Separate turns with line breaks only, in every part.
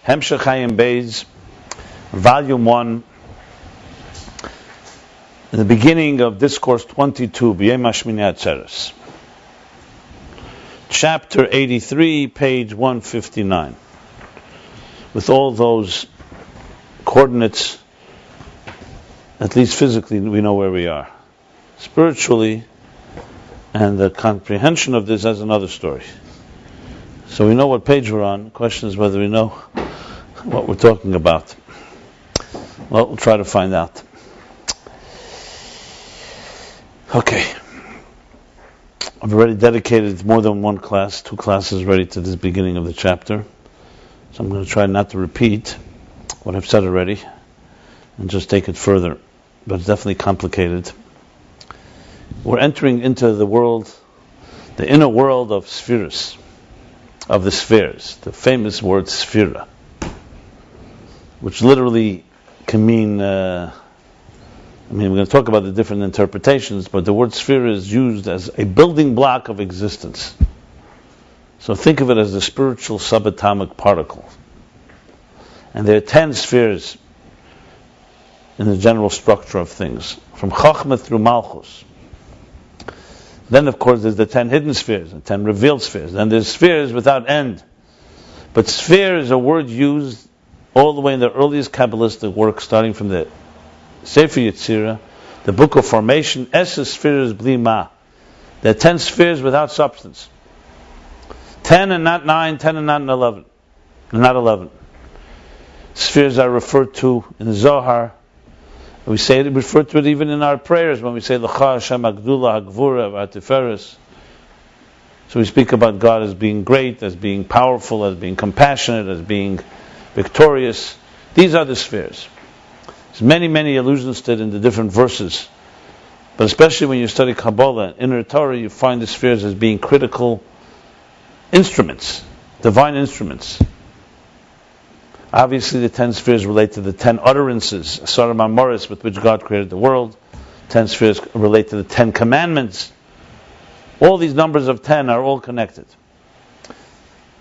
Ayin Beis, Volume 1, in the beginning of Discourse 22, B'yem Hashmini Atzeret. Chapter 83, page 159. With all those coordinates, at least physically, we know where we are. Spiritually, and the comprehension of this as another story. So we know what page we're on. The question is whether we know what we're talking about. Well, we'll try to find out. Okay. I've already dedicated more than one class, 2 classes already to this beginning of the chapter. So I'm going to try not to repeat what I've said already and just take it further. But it's definitely complicated. We're entering into the world, the inner world of spheres, of the spheres, the famous word Sefirah, which literally can mean, we're going to talk about the different interpretations, but the word sphere is used as a building block of existence. So think of it as the spiritual subatomic particle. And there are 10 spheres in the general structure of things, from Chochmah through Malchus. Then, of course, there's the 10 hidden spheres, the 10 revealed spheres. Then there's spheres without end. But sphere is a word used all the way in the earliest Kabbalistic work, starting from the Sefirah, the book of formation, Esses spheres bli ma. There are 10 spheres without substance. 10 and not 9, 10 and not 11. Not 11. Spheres are referred to in the Zohar. We refer to it even in our prayers when we say L'cha Hashem Agdula Hagvura V'Atiferes. So we speak about God as being great, as being powerful, as being compassionate, as being victorious. These are the spheres. There's many allusions to it in the different verses. But especially when you study Kabbalah, inner Torah, you find the spheres as being critical instruments, divine instruments. Obviously, the 10 spheres relate to the 10 utterances, Saram Morris, with which God created the world. 10 spheres relate to the 10 commandments. All these numbers of 10 are all connected.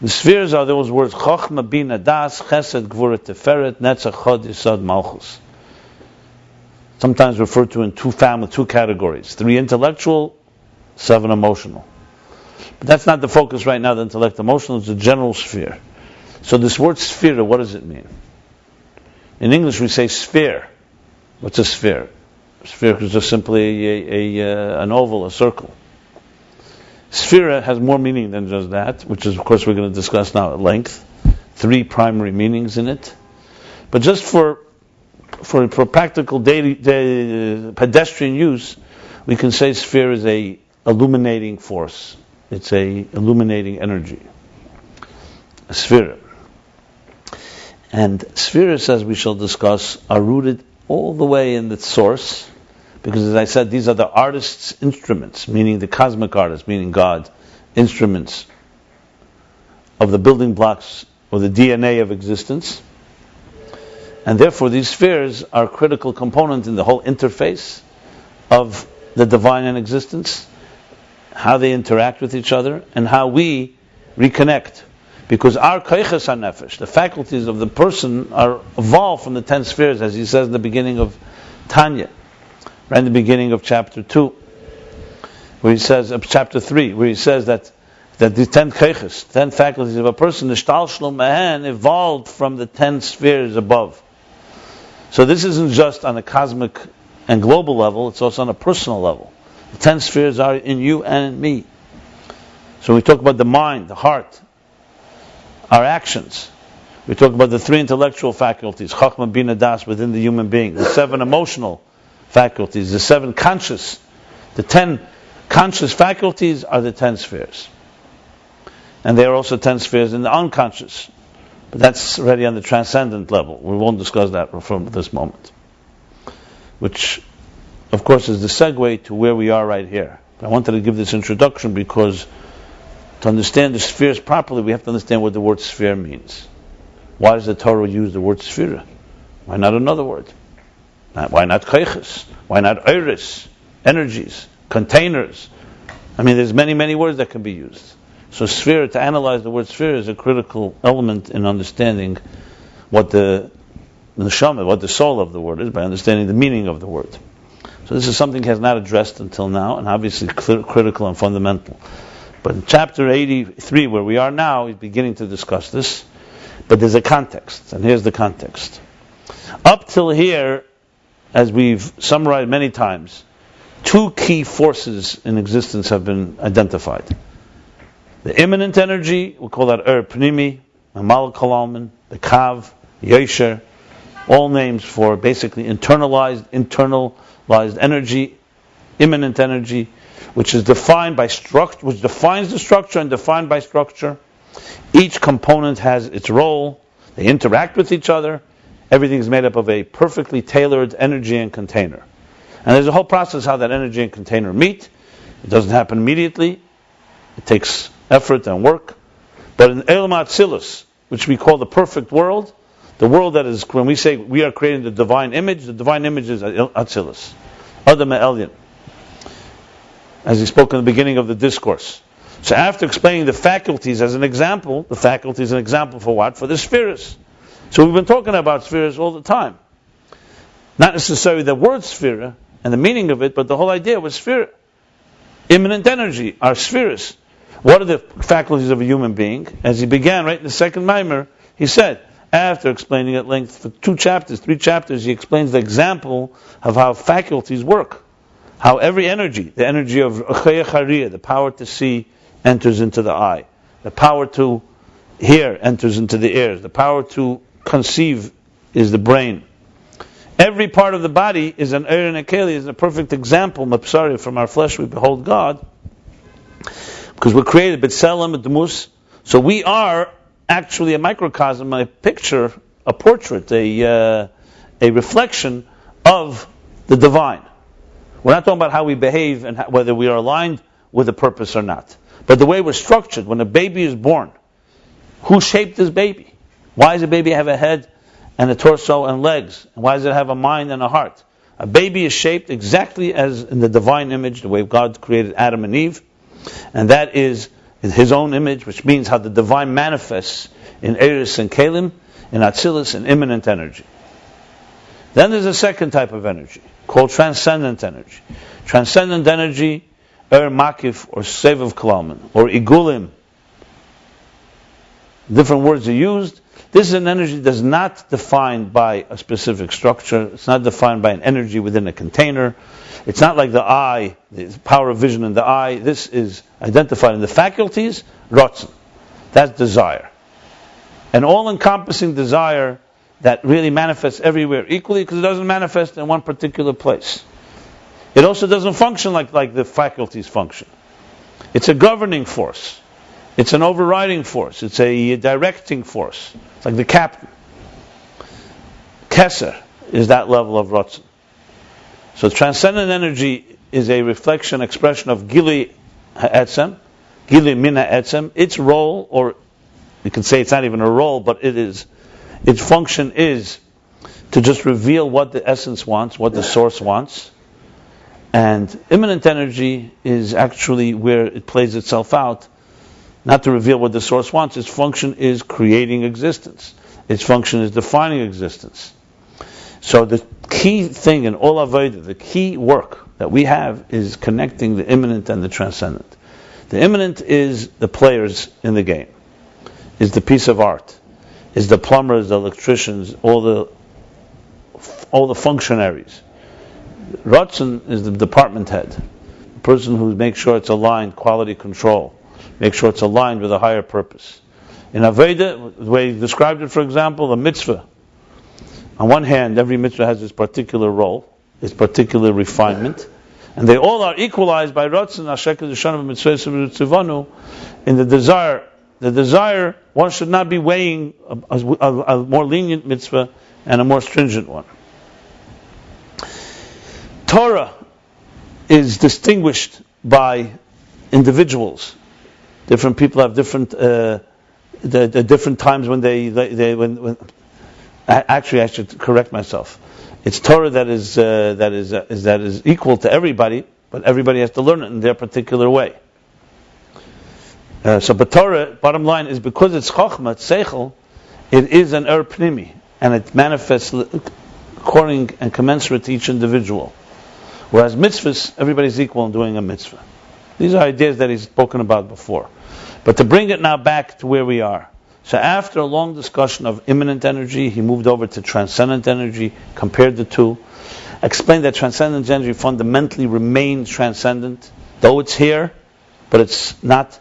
The spheres are those words, Chochmah, Bina, Das, Chesed, Gvura, Tiferet, Netzach, Chod, Yisod, Malchus. Sometimes referred to in 2 categories. 3 intellectual, 7 emotional. But that's not the focus right now, the intellect emotional is the general sphere. So this word Sefirah, what does it mean? In English we say sphere. What's a sphere? Sphere is just simply an oval, a circle. Sefirah has more meaning than just that, which is of course we're going to discuss now at length. 3 primary meanings in it. But just for practical daily pedestrian use, we can say sphere is a illuminating force. It's a illuminating energy. A sphere. And spheres, as we shall discuss, are rooted all the way in the source, because as I said, these are the artist's instruments, meaning the cosmic artist, meaning God, instruments of the building blocks or the DNA of existence. And therefore these spheres are a critical component in the whole interface of the divine and existence, how they interact with each other, and how we reconnect. Because our koiches hanefesh, the faculties of the person, are evolved from the 10 spheres, as he says in the beginning of Tanya, right in the beginning of chapter 2, where he says, chapter 3, where he says that the 10 koiches, 10 faculties of a person, the shtal shlom mehen, evolved from the 10 spheres above. So this isn't just on a cosmic and global level, it's also on a personal level. The 10 spheres are in you and in me. So we talk about the mind, the heart, our actions. We talk about the 3 intellectual faculties, Chochmah, Bina, Das, within the human being. The 7 emotional faculties, the 7 conscious. The 10 conscious faculties are the 10 spheres. And there are also 10 spheres in the unconscious. But that's already on the transcendent level. We won't discuss that from this moment. Which, of course, is the segue to where we are right here. I wanted to give this introduction because to understand the spheres properly, we have to understand what the word sphere means. Why does the Torah use the word Sefirah? Why not another word? Why not koiches? Why not iris? Energies, containers. I mean, there's many words that can be used. So sphere, to analyze the word sphere, is a critical element in understanding what the neshama, what the soul of the word is, by understanding the meaning of the word. So this is something he has not addressed until now, and obviously critical and fundamental. But in chapter 83, where we are now, he's beginning to discuss this. But there's a context, and here's the context. Up till here, as we've summarized many times, two key forces in existence have been identified. The immanent energy, we call that pnimi, Amal Kalaman, the Kav, Yesher, all names for basically internalized energy, immanent energy, which is defined by structure, which defines the structure and defined by structure. Each component has its role. They interact with each other. Everything is made up of a perfectly tailored energy and container. And there's a whole process how that energy and container meet. It doesn't happen immediately. It takes effort and work. But in Elam Atzilus, which we call the perfect world, the world that is, when we say we are creating the divine image is Atzilus. Adam Elyon. As he spoke in the beginning of the Discourse. So after explaining the faculties as an example, the faculty is an example for what? For the spheres. So we've been talking about spheres all the time. Not necessarily the word sefirah and the meaning of it, but the whole idea was sefirah. Immanent energy are spheres. What are the faculties of a human being? As he began right in the second mimer, he said, after explaining at length for 3 chapters, he explains the example of how faculties work. How every energy, the energy of the power to see, enters into the eye. The power to hear enters into the ears. The power to conceive is the brain. Every part of the body is an Eir and a Keli, is a perfect example. Mapsari, from our flesh we behold God. Because we're created b'tselem b'demus. So we are actually a microcosm, a picture, a portrait, a reflection of the divine. We're not talking about how we behave and whether we are aligned with a purpose or not. But the way we're structured, when a baby is born, who shaped this baby? Why does a baby have a head and a torso and legs? And why does it have a mind and a heart? A baby is shaped exactly as in the divine image, the way God created Adam and Eve. And that is his own image, which means how the divine manifests in Eris and Kalim, in Atzilus and immanent energy. Then there's a second type of energy, called transcendent energy. Transcendent energy, makif, or sevav kalaman, or iggulim. Different words are used. This is an energy that's not defined by a specific structure. It's not defined by an energy within a container. It's not like the eye, the power of vision in the eye. This is identified in the faculties, rotzen. That's desire. An all-encompassing desire that really manifests everywhere equally, because it doesn't manifest in one particular place. It also doesn't function like the faculties function. It's a governing force. It's an overriding force. It's a directing force. It's like the captain. Keser is that level of rotzen. So transcendent energy is a reflection, expression of gili ha'etzem, gili min ha'etzem. Its role, or you can say it's not even a role, but it is. Its function is to just reveal what the essence wants, what the source wants. And immanent energy is actually where it plays itself out, not to reveal what the source wants. Its function is creating existence. Its function is defining existence. So the key thing in all Avodah, the key work that we have is connecting the immanent and the transcendent. The immanent is the players in the game, is the piece of art, is the plumbers, the electricians, all the functionaries. Ratzon is the department head, the person who makes sure it's aligned, quality control, make sure it's aligned with a higher purpose. In Aveda, the way he described it, for example, a mitzvah. On one hand, every mitzvah has its particular role, its particular refinement, and they all are equalized by Ratzon, in the desire. The desire, one should not be weighing a more lenient mitzvah and a more stringent one. Torah is distinguished by individuals. Different people have different different times when when actually I should correct myself. It's Torah that is equal to everybody, but everybody has to learn it in their particular way. But Torah, bottom line, is because it's Chochmah, it's Seichel, it is an Pnimi. and it manifests according and commensurate to each individual. Whereas mitzvahs, everybody's equal in doing a mitzvah. These are ideas that he's spoken about before. But to bring it now back to where we are. So after a long discussion of immanent energy, he moved over to transcendent energy, compared the two, explained that transcendent energy fundamentally remains transcendent, though it's here, but it's not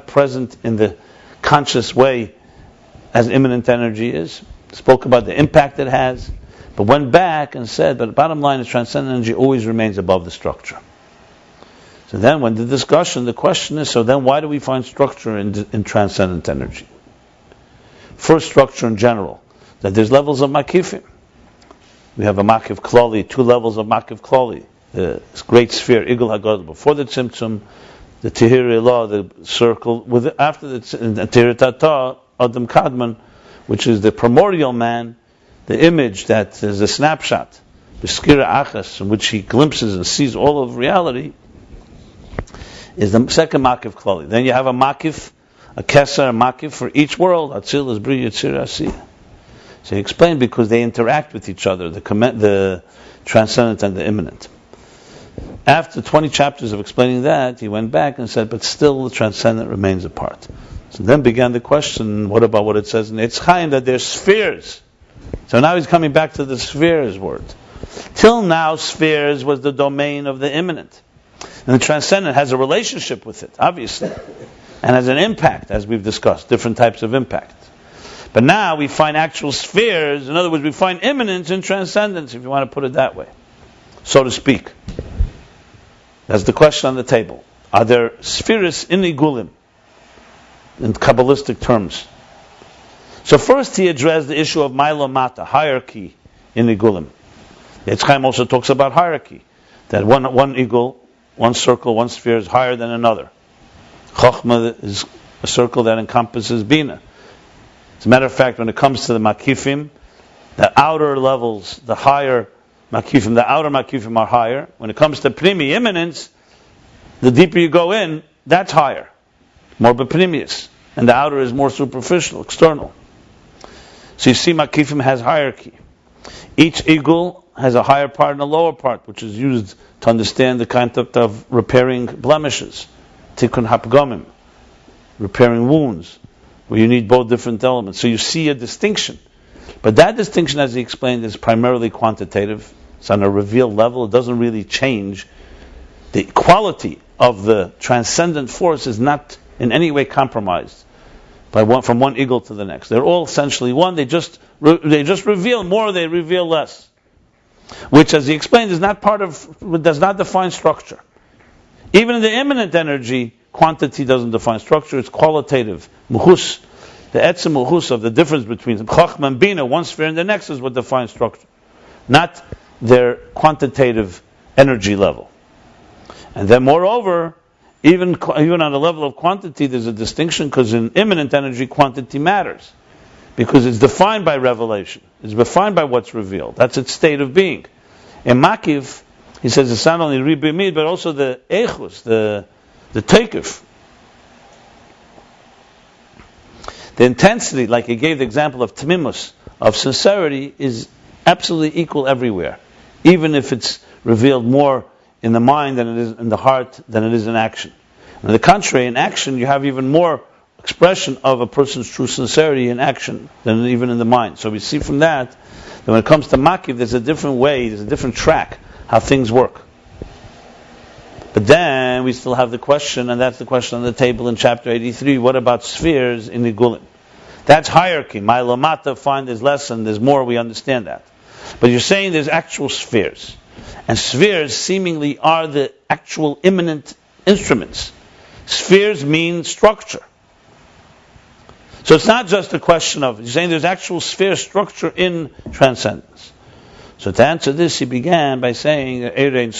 present in the conscious way as immanent energy is. Spoke about the impact it has, but went back and said, but the bottom line is transcendent energy always remains above the structure. So then when the question is, so then why do we find structure in transcendent energy? First, structure in general, that there's levels of makifim. We have a makif klali, 2 levels of makif klali. The great sphere, igul hagadol, before the tzimtzum, the tehir law, the circle, after the tehir tata, adam kadman, which is the primordial man, the image that is a snapshot, b'skira achas, in which he glimpses and sees all of reality, is the second makif klali. Then you have a makif, a keser, a makif for each world. Atzeret, bri, yitzir, asiyah. So he explained because they interact with each other, the transcendent and the immanent. After 20 chapters of explaining that, he went back and said, but still the transcendent remains apart. So then began the question, what about what it says in Eitz Chaim, that there's spheres? So now he's coming back to the spheres word. Till now, spheres was the domain of the immanent. And the transcendent has a relationship with it, obviously, and has an impact, as we've discussed, different types of impact. But now we find actual spheres, in other words, we find immanence in transcendence, if you want to put it that way, so to speak. That's the question on the table. Are there sefirot in iggulim, in Kabbalistic terms? So first he addressed the issue of Ma'ila Mata, hierarchy in iggulim. Eitz Chaim also talks about hierarchy, that one igul, one circle, one sphere is higher than another. Chokhmah is a circle that encompasses Bina. As a matter of fact, when it comes to the makifim, the outer levels, the higher makifim, the outer makifim are higher. When it comes to pnimi, immanence, the deeper you go in, that's higher, more bepnimius, and the outer is more superficial, external. So you see, makifim has hierarchy. Each igul has a higher part and a lower part, which is used to understand the concept of repairing blemishes, tikkun hapgamim, repairing wounds, where you need both different elements. So you see a distinction. But that distinction, as he explained, is primarily quantitative. It's on a revealed level. It doesn't really change. The quality of the transcendent force is not in any way compromised from one igul to the next. They're all essentially one. They just reveal more, they reveal less. Which, as he explained, does not define structure. Even in the immanent energy, quantity doesn't define structure. It's qualitative. Muhus, the etzem muhus of the difference between Chokhmah and Bina, one sphere and the next, is what defines structure, not their quantitative energy level. And then, moreover, even on the level of quantity, there's a distinction, because in immanent energy, quantity matters, because it's defined by revelation. It's defined by what's revealed. That's its state of being. In Makiv, he says it's not only ribimid, but also the echus, the teikif. The intensity, like he gave the example of tmimus, of sincerity, is absolutely equal everywhere, even if it's revealed more in the mind than it is in the heart than it is in action. On the contrary, in action you have even more expression of a person's true sincerity in action than even in the mind. So we see from that when it comes to Makiv, there's a different way, there's a different track how things work. But then we still have the question, and that's the question on the table in chapter 83, what about spheres in iggulim? That's hierarchy. Ma'ila Mata, find there's less and there's more, we understand that. But you're saying there's actual spheres. And spheres seemingly are the actual immanent instruments. Spheres mean structure. So it's not just a question of, you're saying there's actual sphere structure in transcendence. So to answer this, he began by saying that Ayin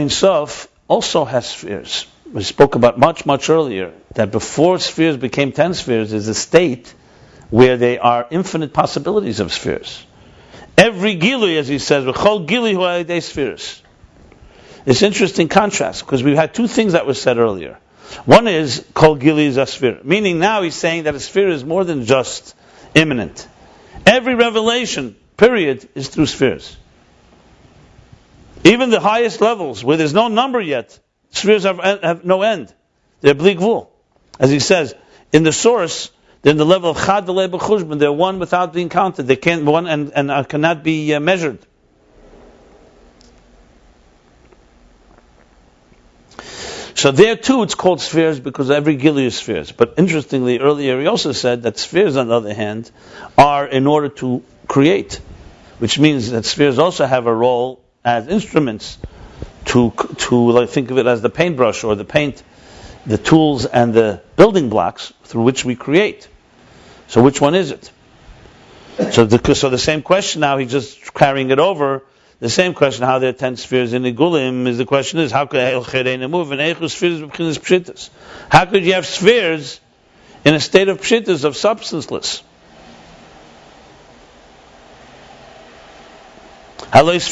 Sof also has spheres. We spoke about much earlier, that before spheres became 10 spheres, is a state where they are infinite possibilities of spheres. Every gilui, as he says, v'chol gilui hu alidei spheres. It's interesting contrast, because we've had two things that were said earlier. One is Kol Gili Sefirah, meaning now he's saying that a sphere is more than just imminent. Every revelation, period, is through spheres. Even the highest levels, where there's no number yet, spheres have no end. They're bli gvul. As he says, in the source, they're in the level of Chad v'lei b'chushbon. They're one without being counted. They can't one and cannot be measured. So there too, it's called spheres because every gili is spheres. But interestingly, earlier he also said that spheres, on the other hand, are in order to create, which means that spheres also have a role as instruments to like, think of it as the paintbrush or the paint, the tools and the building blocks through which we create. So which one is it? So the same question now, he's just carrying it over. The same question, how there are 10 spheres in iggulim, is the question is, how could peshitus? How could you have spheres in a state of peshitus, of substanceless? Aren't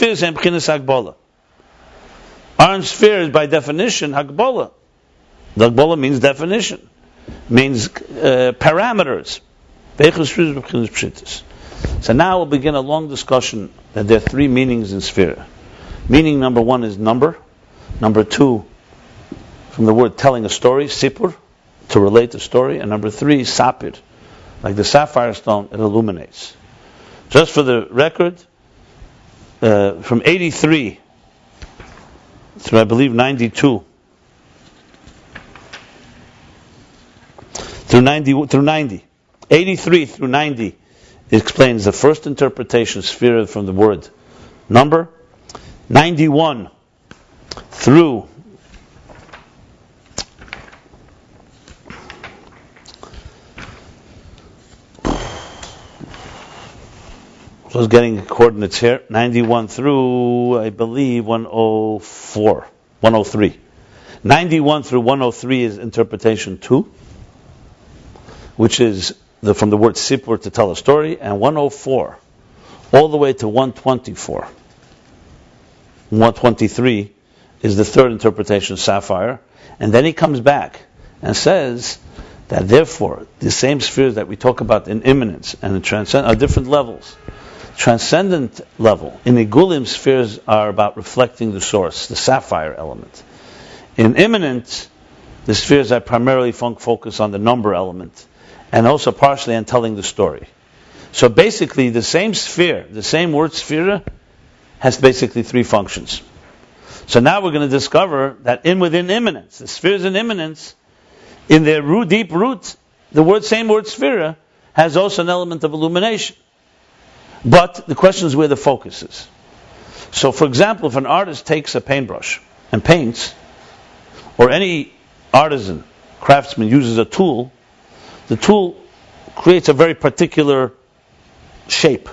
spheres by definition hagbola? The hagbola means definition, means parameters. So now we'll begin a long discussion that there are three meanings in Sefirah. Meaning number one is number. Number two, from the word telling a story, sipur, to relate a story. And number three, sapir, like the sapphire stone, it illuminates. Just for the record, from 83 through I believe 92, through 90, 83 through 90, it explains the first interpretation, Sefirah, from the word number. 91 through so I was getting coordinates here. 91 through, I believe, 103. 91 through 103 is interpretation 2, which is from the word sipur, to tell a story, and 104 all the way to 124. 123 is the third interpretation, sapphire, and then he comes back and says that therefore the same spheres that we talk about in immanence and in transcendence are different levels. Transcendent level, in iggulim, spheres are about reflecting the source, the sapphire element. In immanent, the spheres are primarily focus on the number element, and also partially on telling the story. So basically, the same sphere, the same word sefirah, has basically three functions. So now we're going to discover that within immanence, the spheres in immanence, in their deep root, the same word sefirah has also an element of illumination. But the question is where the focus is. So for example, if an artist takes a paintbrush and paints, or any artisan, craftsman uses a tool, the tool creates a very particular shape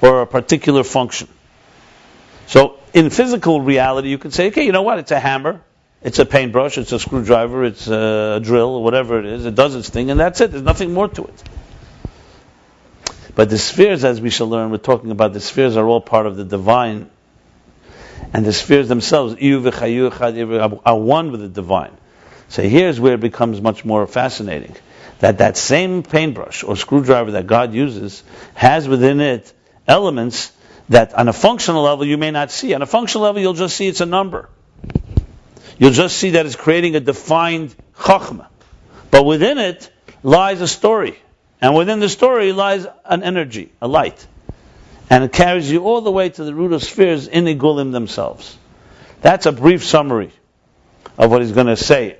or a particular function. So in physical reality, you could say, okay, you know what? It's a hammer, it's a paintbrush, it's a screwdriver, it's a drill, or whatever it is. It does its thing, and that's it. There's nothing more to it. But the spheres, as we shall learn, we're talking about the spheres are all part of the divine, and the spheres themselves are one with the divine. So here's where it becomes much more fascinating. That same paintbrush or screwdriver that God uses has within it elements that on a functional level you may not see. On a functional level you'll just see it's a number. You'll just see that it's creating a defined chachma. But within it lies a story. And within the story lies an energy, a light. And it carries you all the way to the root of spheres in iggulim themselves. That's a brief summary of what he's going to say.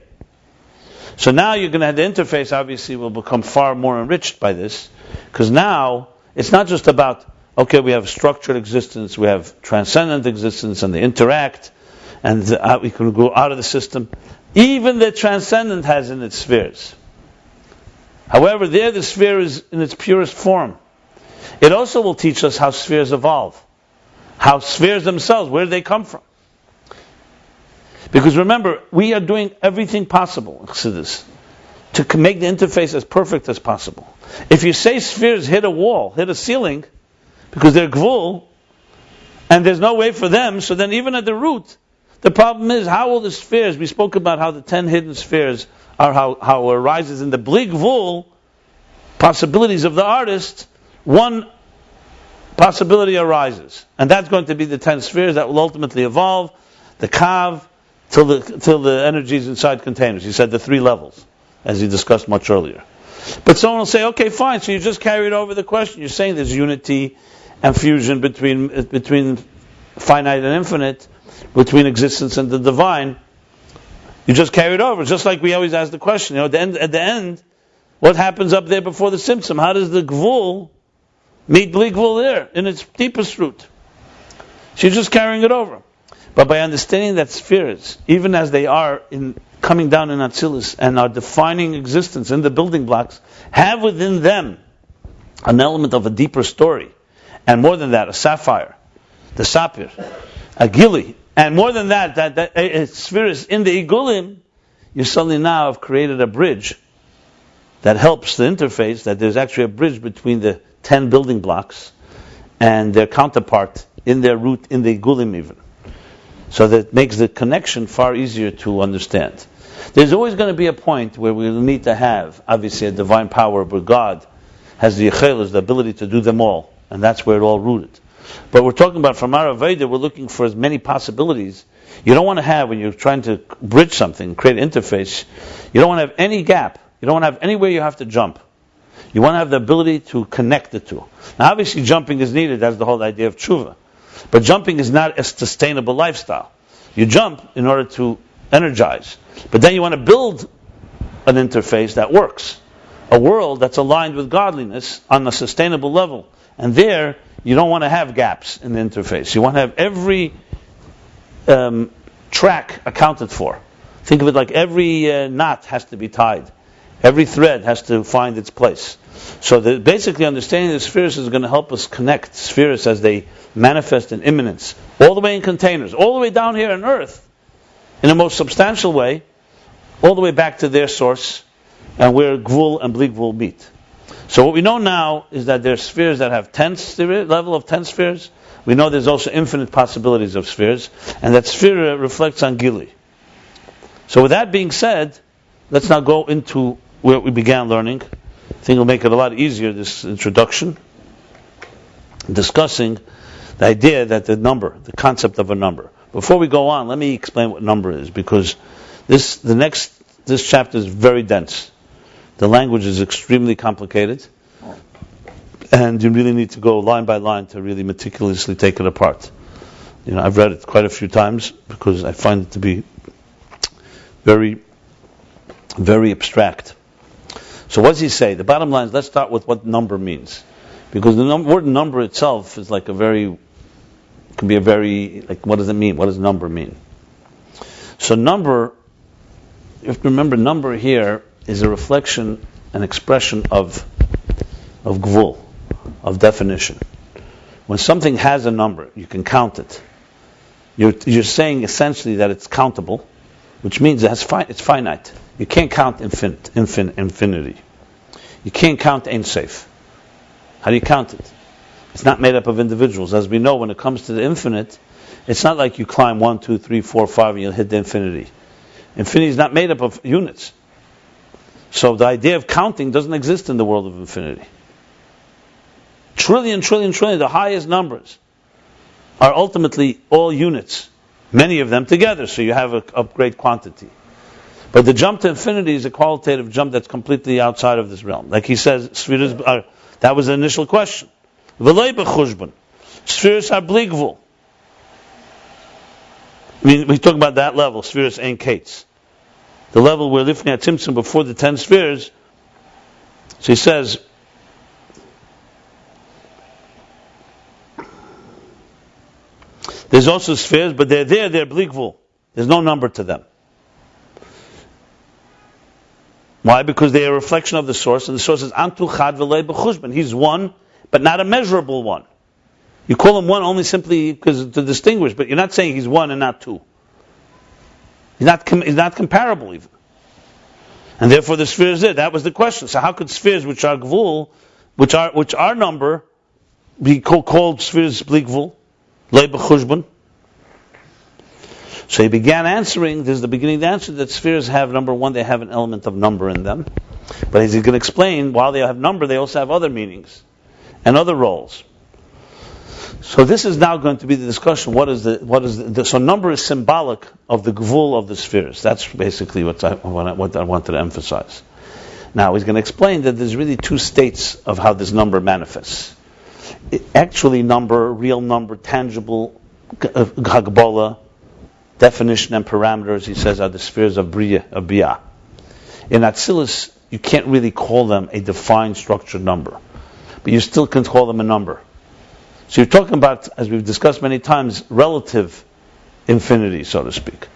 So now you're going to have the interface, obviously, will become far more enriched by this, because now it's not just about, okay, we have structured existence, we have transcendent existence, and they interact, and we can go out of the system. Even the transcendent has in its spheres. However, there the sphere is in its purest form. It also will teach us how spheres evolve, how spheres themselves, where do they come from? Because remember, we are doing everything possible, Chassidus, to make the interface as perfect as possible. If you say spheres hit a wall, hit a ceiling, because they're gvul, and there's no way for them, so then even at the root, The problem is, how will the spheres, we spoke about how the 10 hidden spheres are how it arises in the blig vul, possibilities of the artist, one possibility arises. And that's going to be the 10 spheres that will ultimately evolve, the kav, till the energies inside containers. He said the 3 levels, as he discussed much earlier. But someone will say, okay, fine, so you just carried over the question. You're saying there's unity and fusion between finite and infinite, between existence and the divine. You just carried over. Just like we always ask the question, at the end, what happens up there before the symptom? How does the gvul meet bli gvul there, in its deepest root? So you're just carrying it over. But by understanding that spheres, even as they are coming down in Atzilus and are defining existence in the building blocks, have within them an element of a deeper story. And more than that, a sapphire, the sapir, a gili, and more than that spheres in the iggulim, you suddenly now have created a bridge that helps the interface, that there's actually a bridge between the 10 building blocks and their counterpart in their root in the iggulim even. So that makes the connection far easier to understand. There's always going to be a point where we'll need to have, obviously, a divine power where God has the yichelis, the ability to do them all, and that's where it all rooted. But we're talking about from our Aveda, we're looking for as many possibilities. You don't want to have, when you're trying to bridge something, create an interface, you don't want to have any gap. You don't want to have anywhere you have to jump. You want to have the ability to connect the two. Now, obviously, jumping is needed. That's the whole idea of tshuva. But jumping is not a sustainable lifestyle. You jump in order to energize. But then you want to build an interface that works. A world that's aligned with godliness on a sustainable level. And there, you don't want to have gaps in the interface. You want to have every track accounted for. Think of it like every knot has to be tied. Every thread has to find its place. So basically understanding the spheres is going to help us connect spheres as they manifest in immanence, all the way in containers, all the way down here on earth, in the most substantial way, all the way back to their source, and where gvul and bli gvul meet. So what we know now is that there are spheres that have 10 level of 10 spheres. We know there's also infinite possibilities of spheres, and that sphere reflects on gili. So with that being said, let's now go into where we began learning. I think it'll make it a lot easier, this introduction, discussing the idea that the concept of a number. Before we go on, let me explain what number is, because this chapter is very dense. The language is extremely complicated, and you really need to go line by line to really meticulously take it apart. I've read it quite a few times because I find it to be very, very abstract. So what does he say? The bottom line is, let's start with what number means. Because the word number itself is what does it mean? What does number mean? So number, you have to remember, number here is a reflection, an expression of gvul, of definition. When something has a number, you can count it. You're saying essentially that it's countable, which means it's finite. You can't count infinity. You can't count Ein Sof. How do you count it? It's not made up of individuals. As we know, when it comes to the infinite, it's not like you climb 1, 2, 3, 4, 5 and you'll hit the infinity. Infinity is not made up of units. So the idea of counting doesn't exist in the world of infinity. Trillion, the highest numbers are ultimately all units. Many of them together, so you have a great quantity. But the jump to infinity is a qualitative jump that's completely outside of this realm. Like he says, sefirot, that was the initial question. V'loi b'chushbon. Sefirot are bli gvul. We talk about that level, sefirot ein kates. The level where lifnei tzimtzum before the 10 spheres. So he says, there's also spheres, but they're bli gvul. There's no number to them. Why? Because they are a reflection of the source, and the source is Antu Chad V'lei B'chushbon. He's one, but not a measurable one. You call him one only simply because to distinguish, but you're not saying he's one and not two. He's not comparable even. And therefore the sphere is there. That was the question. So how could spheres which are gvul, which are number, be called spheres bli gvul, lei b'chushbon? So he began answering, this is the beginning of the answer, that spheres have, number one, they have an element of number in them. But as he's going to explain, while they have number, they also have other meanings and other roles. So this is now going to be the discussion. So number is symbolic of the gvul of the spheres. That's basically what I wanted to emphasize. Now he's going to explain that there's really two states of how this number manifests. Actually, number, real number, tangible, hagbola, definition and parameters, he says, are the spheres of Biyah. In Atzilus, you can't really call them a defined structured number, but you still can call them a number. So you're talking about, as we've discussed many times, relative infinity, so to speak.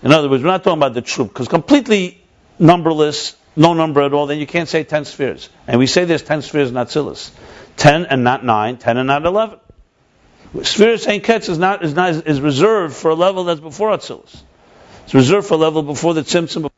In other words, we're not talking about the truth, because completely numberless, no number at all, then you can't say 10 spheres. And we say there's 10 spheres in Atzilus. 10 and not 9, 10 and not 11. Spheres Ein Ketz is reserved for a level that's before Atzilus. It's reserved for a level before the Tzimtzum.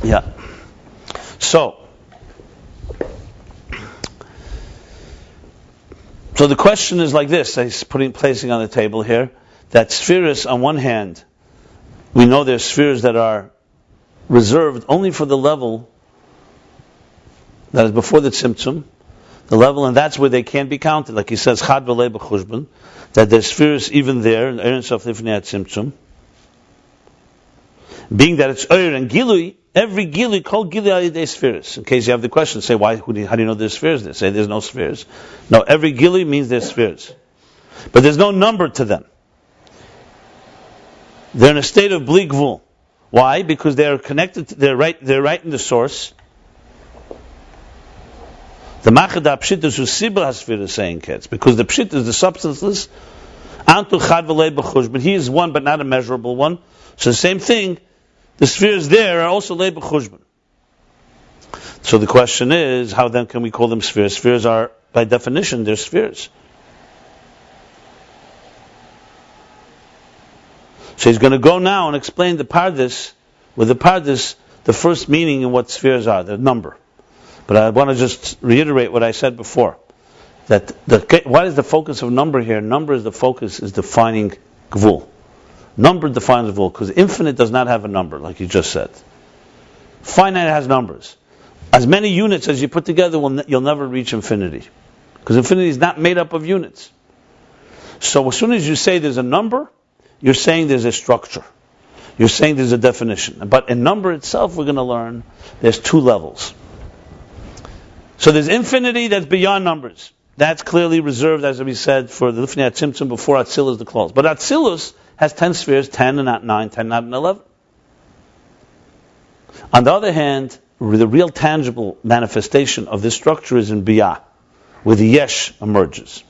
Yeah. So the question is like this. He's placing on the table here that spheres, on one hand, we know there's spheres that are reserved only for the level that is before the tzimtzum, the level, and that's where they can't be counted. Like he says, chad v'lei b'chushbon, that there's spheres even there in Ein Sof Lifnei Tzimtzum. Being that it's Oyer and Gilui, every Gilui, called Gilui al Yidei spheres. In case you have the question, say, how do you know there's spheres? They say there's no spheres. No, every Gilui means there's spheres. But there's no number to them. They're in a state of bli gvul. Why? Because they're connected, they're right in the source. The machada peshitus who sibla hasfira saying Ketz, because the peshitus is the substanceless, antu chad v'lei b'chush, but he is one but not a measurable one. So the same thing, the spheres there are also lei b'chushbon. So the question is, how then can we call them spheres? Spheres are, by definition, they're spheres. So he's going to go now and explain the pardis, with the pardis, the first meaning in what spheres are, the number. But I want to just reiterate what I said before. That what is the focus of number here? Number is the focus, is defining gvul. Number defines gvul, because infinite does not have a number, like you just said. Finite has numbers. As many units as you put together, you'll never reach infinity. Because infinity is not made up of units. So as soon as you say there's a number, you're saying there's a structure. You're saying there's a definition. But in number itself, we're going to learn there's two levels. So there's infinity that's beyond numbers. That's clearly reserved, as we said, for the Lifnei Tzimtzum before Atzilus, the close. But Atzilus has 10 spheres, 10 and not 9, 10 not 11. On the other hand, the real tangible manifestation of this structure is in Biyah, where the Yesh emerges.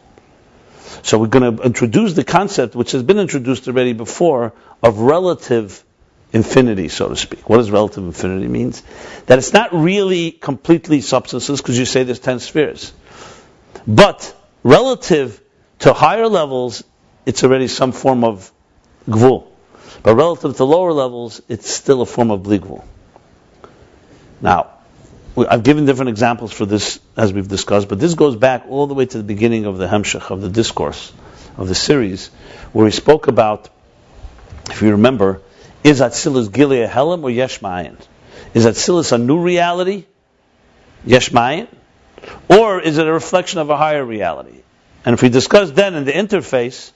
So we're going to introduce the concept, which has been introduced already before, of relative infinity, so to speak. What does relative infinity means? That it's not really completely substanceless, because you say there's 10 spheres. But relative to higher levels, it's already some form of gvul. But relative to lower levels, it's still a form of bli gvul. Now, I've given different examples for this, as we've discussed, but this goes back all the way to the beginning of the Hemshech, of the Discourse, of the series, where he spoke about, if you remember, is Atzilus Gilead Helam or Yesh Ma'ayin? Is Atzilus a new reality, Yesh Ma'ayin? Or is it a reflection of a higher reality? And if we discuss then in the interface,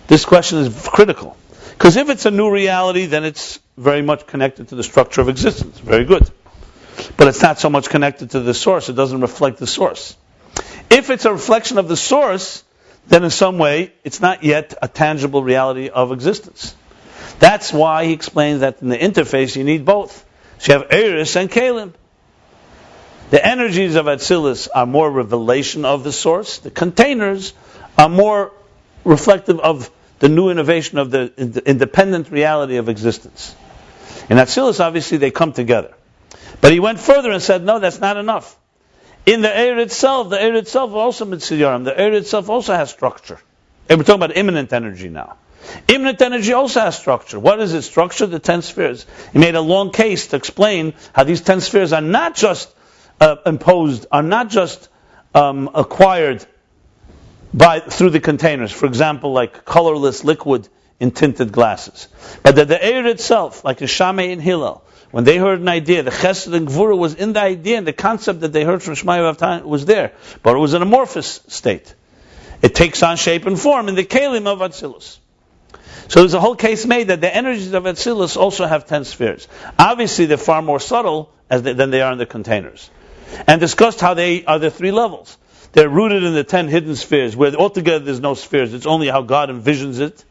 this question is critical. Because if it's a new reality, then it's very much connected to the structure of existence. Very good. but it's not so much connected to the source. It doesn't reflect the source. If it's a reflection of the source, then in some way it's not yet a tangible reality of existence. That's why he explains that in the interface you need both. So you have Eris and Kalim. The energies of Atzilus are more revelation of the source. The containers are more reflective of the new innovation of the independent reality of existence. In Atzilus, obviously, they come together. But he went further and said, no, that's not enough. In the air itself also mitziyarim. The air itself also has structure. And we're talking about immanent energy now. Immanent energy also has structure. What is its structure? The 10 spheres. He made a long case to explain how these 10 spheres are not just imposed, are not just acquired through the containers. For example, like colorless liquid in tinted glasses. But that the air itself, like the Shammai and Hillel, when they heard an idea, the Chesed and Gvura was in the idea, and the concept that they heard from Shmaya Avtan was there. But it was an amorphous state. It takes on shape and form in the Kalim of Atzilus. So there's a whole case made that the energies of Atzilus also have 10 spheres. Obviously, they're far more subtle than they are in the containers. And discussed how they are the 3 levels. They're rooted in the 10 hidden spheres, where altogether there's no spheres. It's only how God envisions it.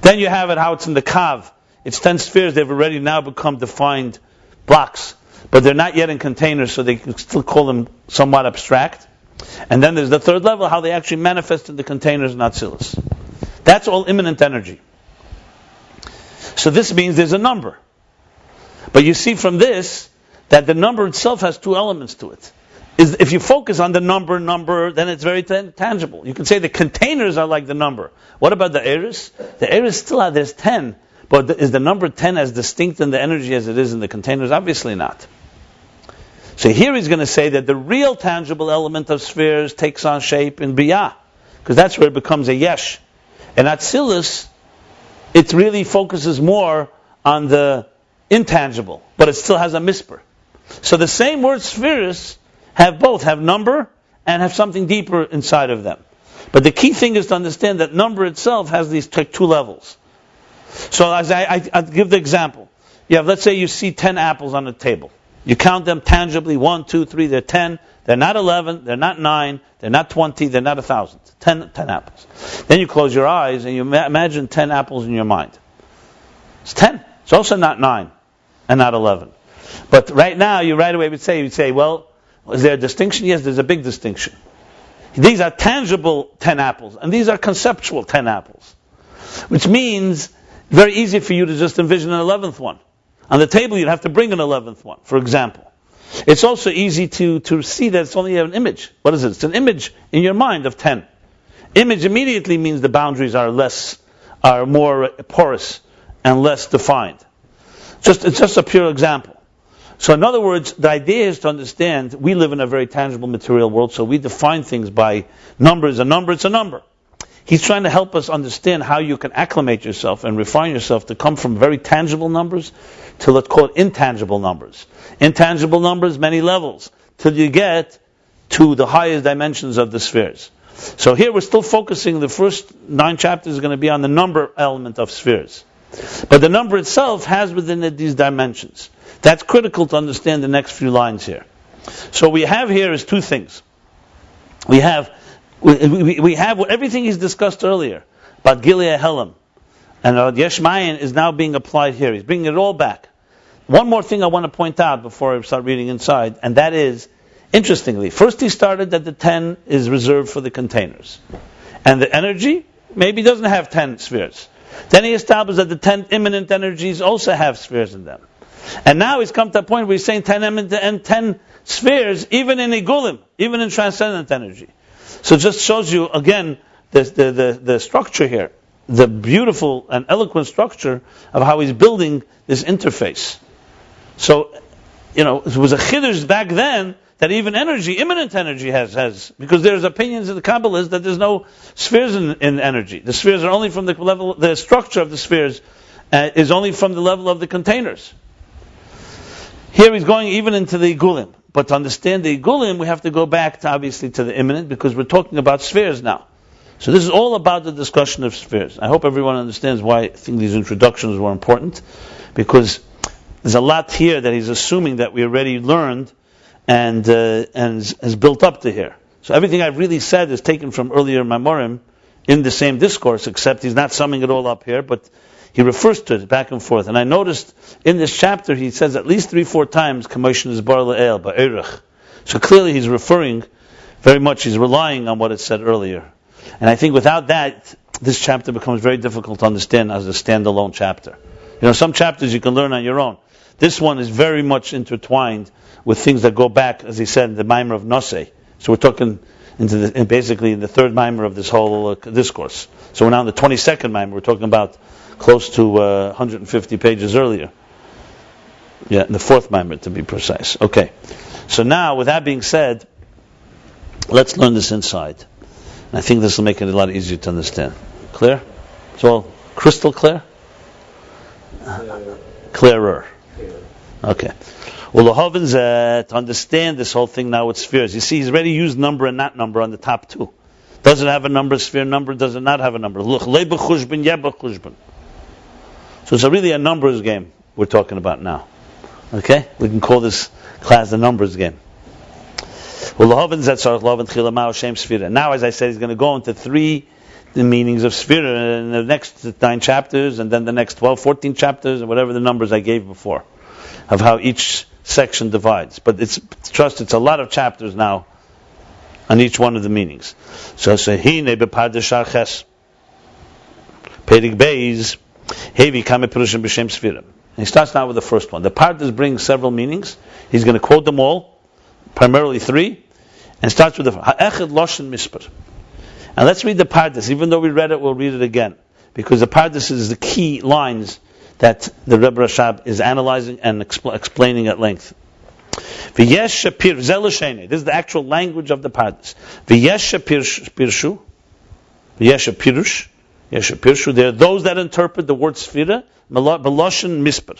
Then you have it how it's in the Kav. It's 10 spheres. They've already now become defined blocks. But they're not yet in containers, so they can still call them somewhat abstract. And then there's the 3rd level, how they actually manifest in the containers in Atzilus. That's all immanent energy. So this means there's a number. But you see from this that the number itself has 2 elements to it. If you focus on the number, then it's very tangible. You can say the containers are like the number. What about the Eris? The Eris still there's 10, but is the number 10 as distinct in the energy as it is in the containers? Obviously not. So here he's going to say that the real tangible element of spheres takes on shape in Biyah, because that's where it becomes a Yesh. And Atzilus, it really focuses more on the intangible, but it still has a misper. So the same word spheres have both, have number and have something deeper inside of them. But the key thing is to understand that number itself has these 2 levels. So as I give the example. You have, let's say you see 10 apples on the table. You count them tangibly, 1, 2, 3, they're 10. They're not 11, they're not 9, they're not 20, they're not 1,000. 10 apples. Then you close your eyes and you imagine 10 apples in your mind. It's 10. It's also not 9 and not 11. But right now, you right away would say, well, is there a distinction? Yes, there's a big distinction. These are tangible 10 apples, and these are conceptual 10 apples. Which means, very easy for you to just envision an 11th one. On the table, you'd have to bring an 11th one, for example. It's also easy to see that it's only an image. What is it? It's an image in your mind of 10. Image immediately means the boundaries are more porous and less defined. It's just a pure example. So in other words, the idea is to understand we live in a very tangible material world, so we define things by numbers. A number, it's a number. He's trying to help us understand how you can acclimate yourself and refine yourself to come from very tangible numbers to, let's call it, intangible numbers. Intangible numbers, many levels, till you get to the highest dimensions of the spheres. So here we're still focusing, the first 9 chapters is going to be on the number element of spheres. But the number itself has within it these dimensions. That's critical to understand the next few lines here. So we have here is 2 things. We have everything he's discussed earlier about Gilead Helam and Yesh Mayin is now being applied here. He's bringing it all back. One more thing I want to point out before I start reading inside, and that is, interestingly, first he started that the 10 is reserved for the containers. And the energy maybe doesn't have 10 spheres. Then he established that the 10 immanent energies also have spheres in them. And now he's come to a point where he's saying 10 immanent and 10 spheres, even in iggulim, even in transcendent energy. So it just shows you, again, the structure here, the beautiful and eloquent structure of how he's building this interface. So, it was a chiddush back then that even energy, immanent energy has, because there's opinions in the Kabbalists that there's no spheres in energy. The spheres are only from the level, the structure of the spheres is only from the level of the containers. Here he's going even into the iggulim. But to understand the iggulim, we have to go back to the immanent, because we're talking about spheres now. So this is all about the discussion of spheres. I hope everyone understands why I think these introductions were important, because there's a lot here that he's assuming that we already learned and has built up to here. So everything I've really said is taken from earlier Mamorim in the same discourse, except he's not summing it all up here, but he refers to it back and forth. And I noticed in this chapter he says at least 3-4 times, Kamoshin is bar le'el, ba'erech. So clearly he's referring very much, he's relying on what it said earlier. And I think without that, this chapter becomes very difficult to understand as a standalone chapter. Some chapters you can learn on your own. This one is very much intertwined with things that go back, as he said, the Maimer of Nosei. So we're talking basically in the third Maimer of this whole discourse. So we're now in the 22nd Maimer. We're talking about close to 150 pages earlier. Yeah, the fourth Maimer to be precise. Okay. So now, with that being said, let's learn this inside. And I think this will make it a lot easier to understand. Clear? It's all crystal clear? Clearer. Okay. Well, to understand this whole thing now with spheres. You see, he's already used number and not number on the top two. Does it have a number, sphere number? Does it not have a number? Look, so it's really a numbers game we're talking about now. Okay? We can call this class the numbers game. Well, now, as I said, he's going to go into the meanings of Sefirah in the next 9 chapters, and then the next 12, 14 chapters, and whatever the numbers I gave before, of how each section divides. But it's a lot of chapters now on each one of the meanings. So, Ayin Beis, Ayin Beis, Hevi Kame Pirushim B'Shem Sefirah. He starts now with the first one. The Pardes brings several meanings. He's going to quote them all, primarily 3, and starts with the Ha'echad Loshen Mispar. And let's read the Pardes. Even though we read it, we'll read it again, because the Pardes is the key lines that the Rebbe Rashab is analyzing and explaining at length. V'yesh shapir zelushene. This is the actual language of the Pardes. V'yesh shapirshu. V'yesh shapirush. V'yesh shapirshu. There are those that interpret the word Sefirah beloshen mispar.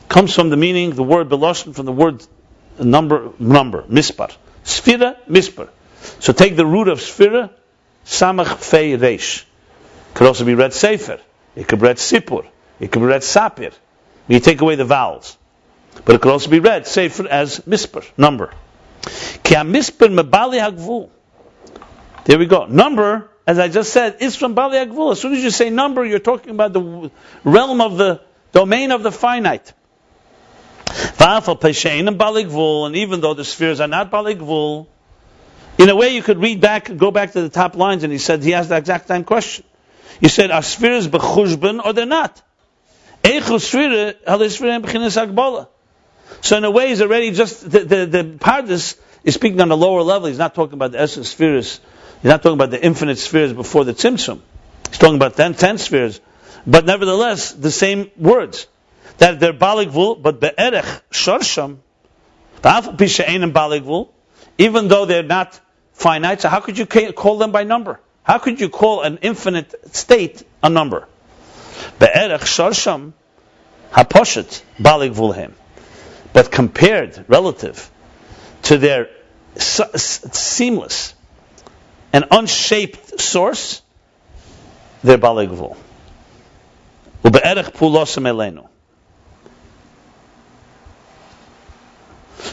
Comes from the meaning, the word beloshen, from the word number, mispar. Sefirah, mispar. So take the root of Sefirah, samach fei reish. Could also be read sefer. It could be read sipur. It could be read sapir. You take away the vowels. But it could also be read sefer as mispar, number. Ki ha-mispar mebali hagvul. There we go. Number, as I just said, is from bali hagvul. As soon as you say number, you're talking about the realm of the domain of the finite. V'afal peshein bali hagvul, and even though the spheres are not bali hagvul, in a way you could go back to the top lines, and he asked the exact same question. You said, are spheres b'chushban or they're not? So in a way, he's already just, the Pardes is speaking on a lower level. He's not talking about the essence spheres. He's not talking about the infinite spheres before the Tzimtzum. He's talking about 10 spheres. But nevertheless, the same words. That they're baligvul, but be'erech shorsham, ba'af pishe'enim baligvul, even though they're not finite, so how could you call them by number? How could you call an infinite state a number? Be'erech shorsham haposhet baligvulhem. But compared, relative, to their seamless and unshaped source, they're baligvul. Ube'erech pulosem elenu.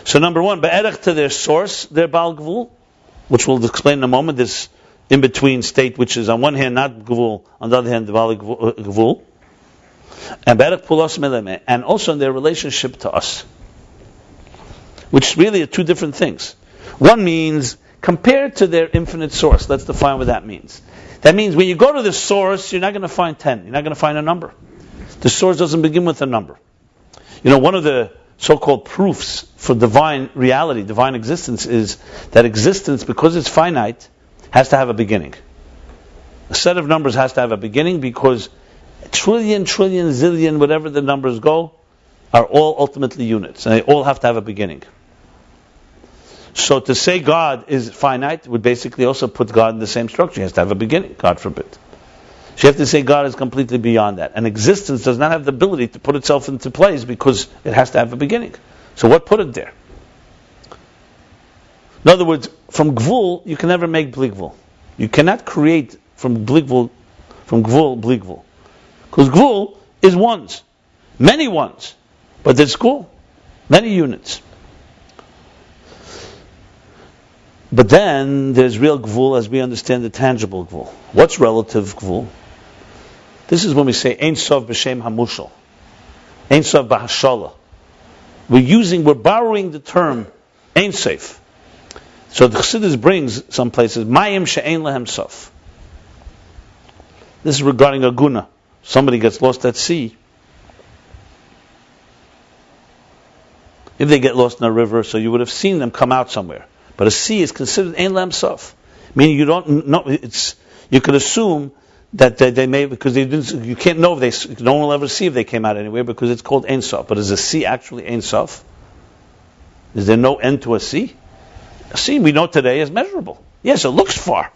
So number one, be'erech to their source, they're baligvul, which we'll explain in a moment, this in-between state, which is on one hand not gvul, on the other hand gvul, and be'erech pulosem elenu, and also in their relationship to us, which really are two different things. One means compared to their infinite source. Let's define what that means. That means when you go to the source, you're not going to find 10. You're not going to find a number. The source doesn't begin with a number. One of the so-called proofs for divine reality, divine existence, is that existence, because it's finite, has to have a beginning. A set of numbers has to have a beginning, because trillion, zillion, whatever the numbers go, are all ultimately units, and they all have to have a beginning. So to say God is finite would basically also put God in the same structure. He has to have a beginning, God forbid. So you have to say God is completely beyond that. And existence does not have the ability to put itself into place because it has to have a beginning. So what put it there? In other words, from gvul, you can never make bligvul. You cannot create from gvul, bligvul. Because gvul is ones. Many ones. But there's cool. Many units. But then there's real gvul as we understand the tangible gvul. What's relative gvul? This is when we say Ein Sof b'Shem Hamushal. Ein Sof b'Hashala. We're borrowing the term Ein Sof. So the Chassidus brings some places Mayim she'ein lehem sof. This is regarding a guna. Somebody gets lost at sea. If they get lost in a river, so you would have seen them come out somewhere. But a sea is considered ein lehem sof, meaning you don't know. You could assume that they may, because they didn't. You can't know if no one will ever see if they came out anywhere because it's called ein sof. But is a sea actually ein sof? Is there no end to a sea? A sea we know today is measurable. Yes, it looks far.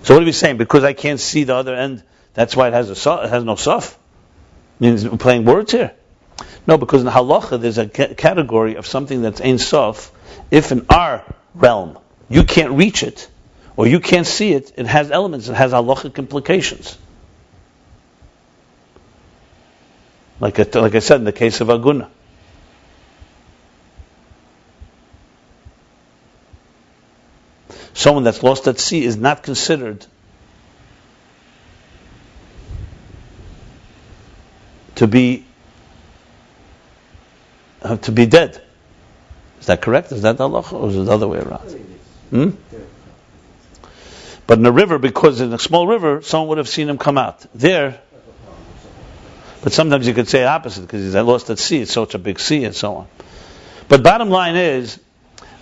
So what are we saying? Because I can't see the other end, that's why it has no sof. Means we're playing words here. No, because in halacha there's a category of something that's ein sof. If in our realm you can't reach it or you can't see it, it has elements. It has halachic implications. Like I said in the case of aguna. Someone that's lost at sea is not considered to be dead. Is that correct? Is that the halacha, or is it the other way around? But in a river, because in a small river, someone would have seen him come out. There, but sometimes you could say opposite, because he's lost at sea, it's such a big sea, and so on. But bottom line is,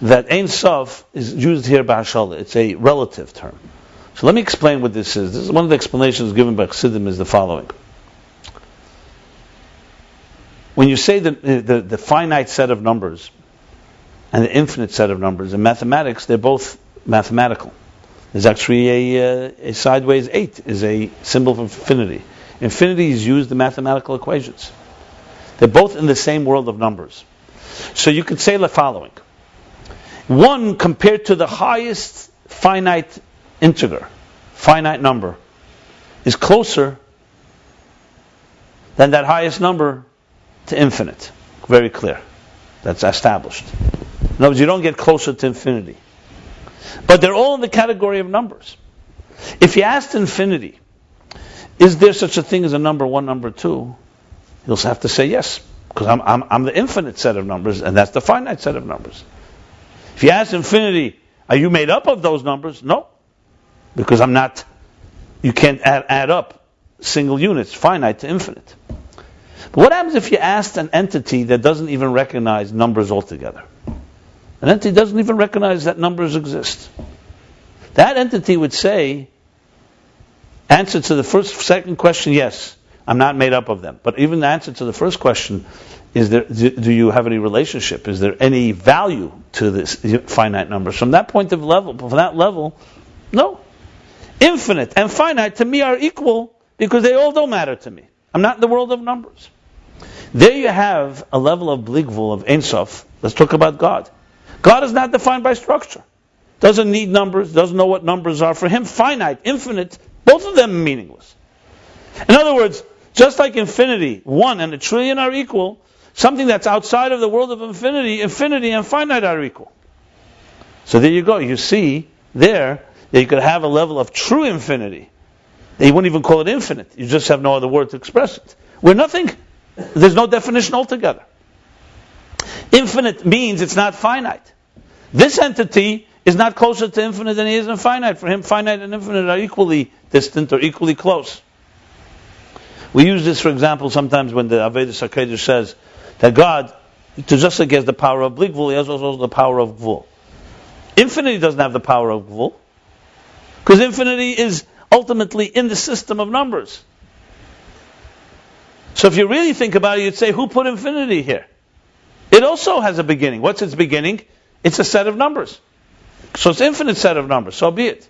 that Ein Sof is used here by Hashala. It's a relative term. So let me explain what this is. This is one of the explanations given by Chassidim is the following. When you say the finite set of numbers and the infinite set of numbers in mathematics, they're both mathematical. There's actually a sideways 8 is a symbol of infinity. Infinity is used in mathematical equations. They're both in the same world of numbers. So you could say the following. One compared to the highest finite integer, finite number, is closer than that highest number to infinite. Very clear. That's established. In other words, you don't get closer to infinity. But they're all in the category of numbers. If you asked infinity, is there such a thing as a number 1, number 2? You'll have to say yes, because I'm the infinite set of numbers, and that's the finite set of numbers. If you ask infinity, are you made up of those numbers? No. Because I'm not, you can't add up single units, finite to infinite. But what happens if you asked an entity that doesn't even recognize numbers altogether? An entity doesn't even recognize that numbers exist. That entity would say, answer to the second question, yes, I'm not made up of them. But even the answer to the first question, do you have any relationship? Is there any value to this finite number? From that level, no. Infinite and finite to me are equal because they all don't matter to me. I'm not in the world of numbers. There you have a level of bligvul, of Ein Sof. Let's talk about God. God is not defined by structure. Doesn't need numbers, doesn't know what numbers are. For him, finite, infinite, both of them are meaningless. In other words, just like infinity, 1 and a trillion are equal, something that's outside of the world of infinity and finite are equal. So there you go. You see there that you could have a level of true infinity. You wouldn't even call it infinite. You just have no other word to express it. Where nothing, there's no definition altogether. Infinite means it's not finite. This entity is not closer to infinite than he is infinite. For him, finite and infinite are equally distant or equally close. We use this, for example, sometimes when the Avedis HaKodesh says that God, just like he has the power of Bligvul, he has also the power of Gvul. Infinity doesn't have the power of Gvul, because infinity is ultimately in the system of numbers. So if you really think about it, you'd say, who put infinity here? It also has a beginning. What's its beginning? It's a set of numbers. So it's an infinite set of numbers, so be it.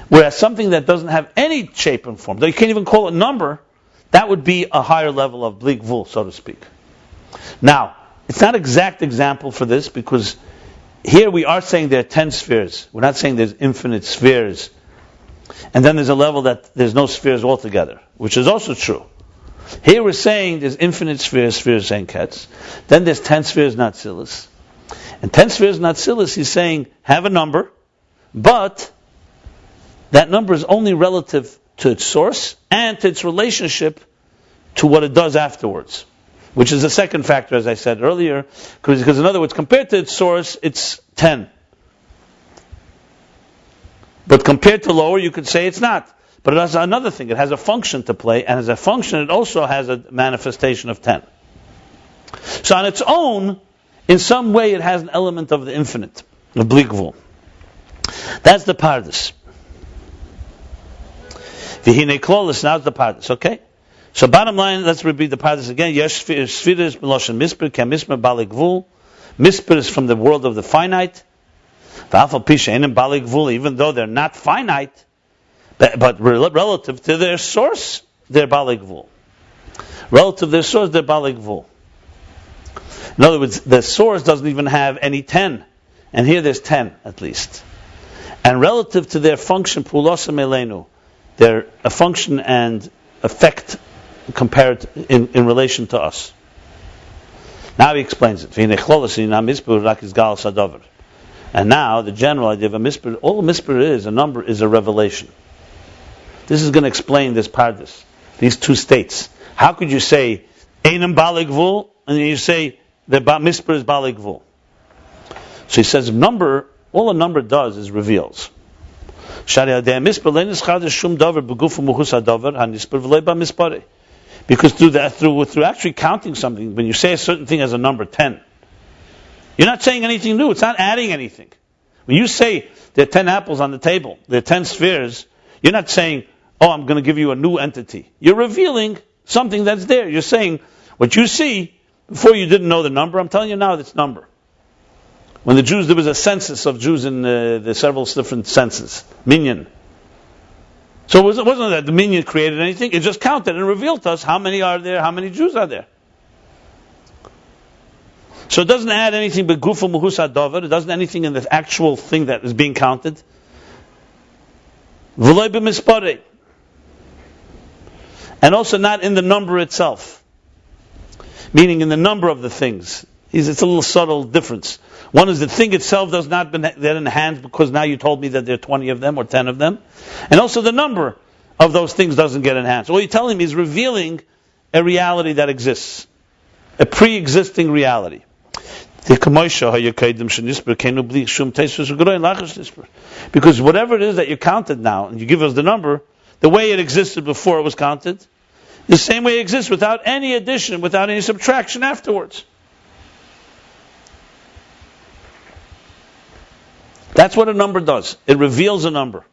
Whereas something that doesn't have any shape and form, that you can't even call it a number, that would be a higher level of Bligvul, so to speak. Now, it's not an exact example for this, because here we are saying there are 10 spheres. We're not saying there's infinite spheres. And then there's a level that there's no spheres altogether, which is also true. Here we're saying there's infinite spheres and kets. Then there's 10 spheres, not Atzilus. And 10 spheres, not Atzilus, he's saying, have a number, but that number is only relative to its source and to its relationship to what it does afterwards, which is the second factor, as I said earlier, because in other words, compared to its source, it's 10. But compared to lower, you could say it's not. But it has another thing, it has a function to play, and as a function, it also has a manifestation of 10. So on its own, in some way, it has an element of the infinite, of Blikvul. That's the Pardes. V'hinei klolis, now it's the Pardes, okay? So bottom line, let's repeat the Pardes again. Yesh Sefirah Meloshen Misper, Kem Misper Bali Gvul. Misper is from the world of the finite. V'afal Pisha Enim Bali Gvul, even though they're not finite, but relative to their source, they're Bali Gvul. Relative to their source, they're Bali Gvul. In other words, the source doesn't even have any 10. And here there's 10, at least. And relative to their function, Pulosam Elenu, they're a function and effect compared in relation to us. Now he explains it. And now, the general idea of a mispur, all a mispur is, a number, is a revelation. This is going to explain this pardes, these two states. How could you say, Einam Baligvul, and then you say, the mispur is Baligvul? So he says, number, all a number does is reveals. Because through actually counting something, when you say a certain thing as a number 10, you're not saying anything new. It's not adding anything. When you say there are 10 apples on the table, there are 10 spheres, you're not saying, oh, I'm going to give you a new entity. You're revealing something that's there. You're saying what you see before you didn't know the number. I'm telling you now this number. When the Jews, there was a census of Jews in the several different census, minyan. So it wasn't that the minyan created anything. It just counted and revealed to us how many are there, how many Jews are there. So it doesn't add anything but gufa muhus adover. It doesn't add anything in the actual thing that is being counted. V'loy b'mispare. And also not in the number itself. Meaning in the number of the things. It's a little subtle difference. One is the thing itself does not get enhanced because now you told me that there are 20 of them or 10 of them. And also the number of those things doesn't get enhanced. All you're telling me is revealing a reality that exists. A pre-existing reality. Because whatever it is that you counted now, and you give us the number, the way it existed before it was counted, the same way it exists without any addition, without any subtraction afterwards. That's what a number does. It reveals a number.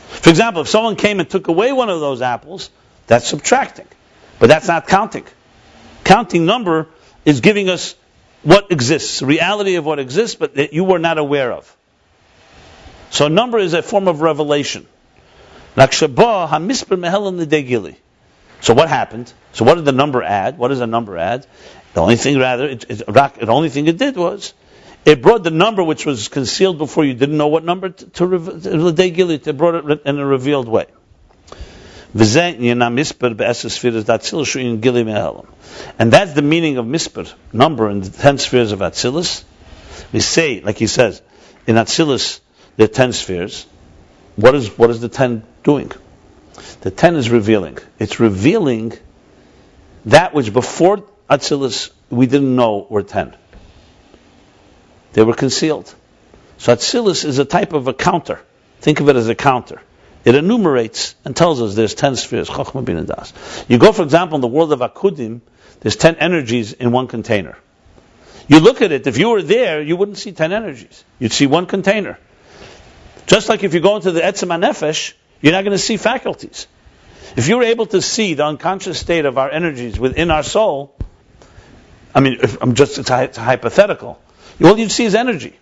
For example, if someone came and took away one of those apples, that's subtracting. But that's not counting. Counting number is giving us what exists, reality of what exists, but that you were not aware of. So a number is a form of revelation. So what happened? So what did the number add? What does a number add? The only thing, the only thing it did was it brought the number which was concealed before you didn't know what number it brought it in a revealed way. And that's the meaning of misper, number in the 10 spheres of Atzilus. We say, like he says, in Atzilus there are 10 spheres. What is the 10 doing? The 10 is revealing. It's revealing that which before Atzilus we didn't know were 10. They were concealed. So Atzilus is a type of a counter. Think of it as a counter. It enumerates and tells us there's 10 spheres. Chochmah bin Das. You go, for example, in the world of Akudim, there's 10 energies in one container. You look at it, if you were there, you wouldn't see 10 energies. You'd see one container. Just like if you go into the Etzem HaNefesh, you're not going to see faculties. If you were able to see the unconscious state of our energies within our soul, it's a hypothetical. All you'd see is energy.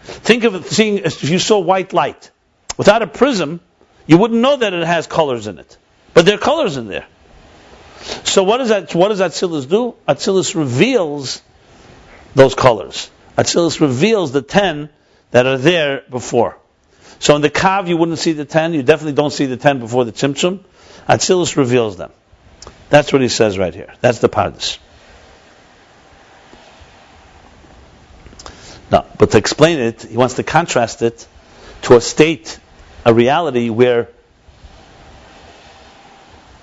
Think of it seeing, if you saw white light. Without a prism, you wouldn't know that it has colors in it. But there are colors in there. So what does Atzilus do? Atzilus reveals those colors. Atzilus reveals the 10 that are there before. So in the Kav you wouldn't see the 10, you definitely don't see the 10 before the Tzimtzum. Atzilus reveals them. That's what he says right here. That's the pardes. No, but to explain it, he wants to contrast it to a state, a reality where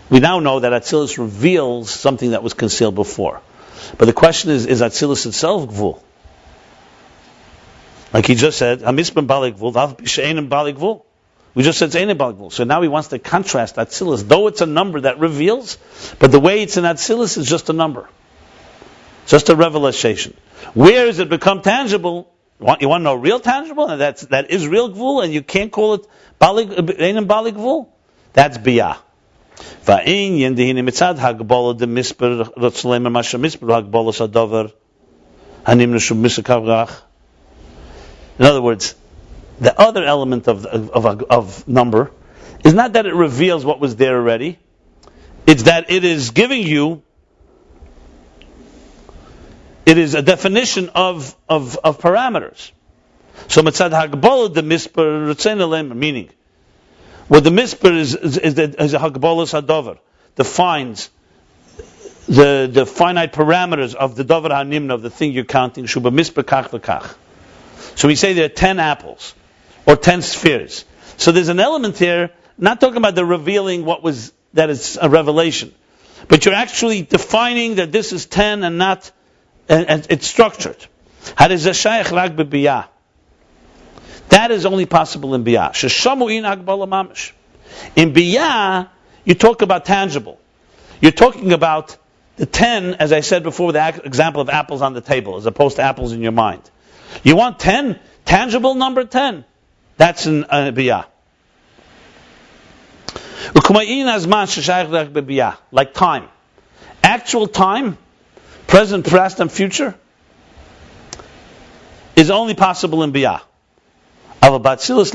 we now know that Atzilus reveals something that was concealed before. But the question is Atzilus itself gvul? Like he just said, Hamispan balik gvul, She'enim balik gvul. We just said it's Einem balik gvul. So now he wants to contrast Atzilus, though it's a number that reveals, but the way it's in Atzilus is just a number. Just a revelation. Where does it become tangible? You want to know real tangible? And that is real gvul, and you can't call it Einem balik gvul? That's biyah. In other words, the other element of number is not that it reveals what was there already, it's that it is giving you, it is a definition of parameters. So mitzad hagbola the misper, meaning what the misper is a hagbolas hadover, defines the finite parameters of the dover hanimna, of the thing you're counting. Shuba misper kach v'kach. So we say there are 10 apples or 10 spheres. So there's an element here, not talking about the revealing that is a revelation, but you're actually defining that this is 10 and not, and it's structured. That is only possible in biyah. In biyah, you talk about tangible. You're talking about the 10, as I said before, the example of apples on the table, as opposed to apples in your mind. You want 10, tangible number 10. That's in biyah. Like time. Actual time, present, past, and future, is only possible in biyah. But Atzilus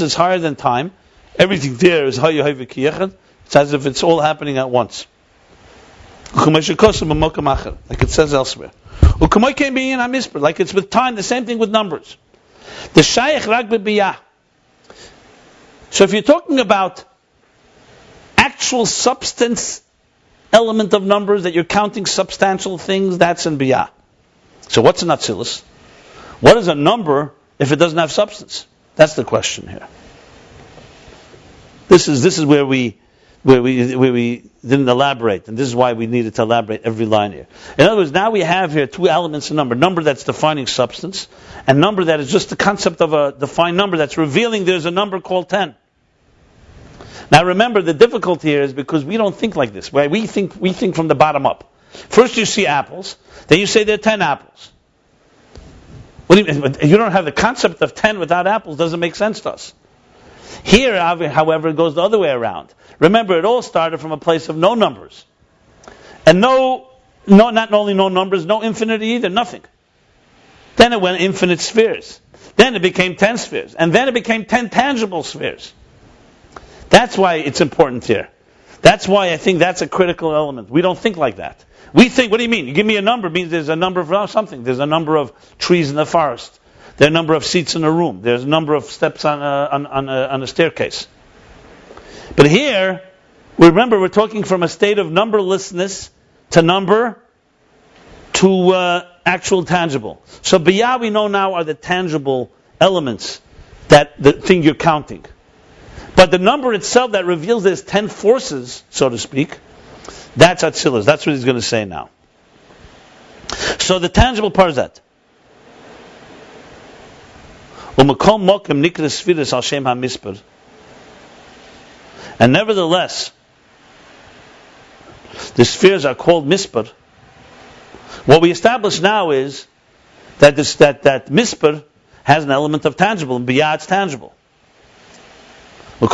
is higher than time. Everything there is it's as if it's all happening at once. Like it says elsewhere. Like it's with time, the same thing with numbers. The shaykh rag b'biyah. So if you're talking about actual substance element of numbers, that you're counting substantial things, that's in biyah. So what's an Atzilus? What is a number if it doesn't have substance? That's the question here. This is where we didn't elaborate, and this is why we needed to elaborate every line here. In other words, now we have here two elements of number. Number that's defining substance, and number that is just the concept of a defined number that's revealing there's a number called 10. Now remember, the difficulty here is because we don't think like this. Right? We think from the bottom up. First you see apples, then you say there are 10 apples. What do you mean? You don't have the concept of 10 without apples, doesn't make sense to us. Here, however, it goes the other way around. Remember, it all started from a place of no numbers. And not only no numbers, no infinity either, nothing. Then it went infinite spheres. Then it became 10 spheres. And then it became 10 tangible spheres. That's why it's important here. That's why I think that's a critical element. We don't think like that. We think, what do you mean? You give me a number, means there's a number of something. There's a number of trees in the forest. There are a number of seats in a room. There's a number of steps on a staircase. But here, remember, we're talking from a state of numberlessness to number to actual tangible. So biyah, we know now, are the tangible elements, that the thing you're counting. But the number itself that reveals there's 10 forces, so to speak, that's Atzilus. That's what he's going to say now. So the tangible part is that. And nevertheless, the spheres are called misper. What we establish now is that that misper has an element of tangible, and biyah it's tangible. So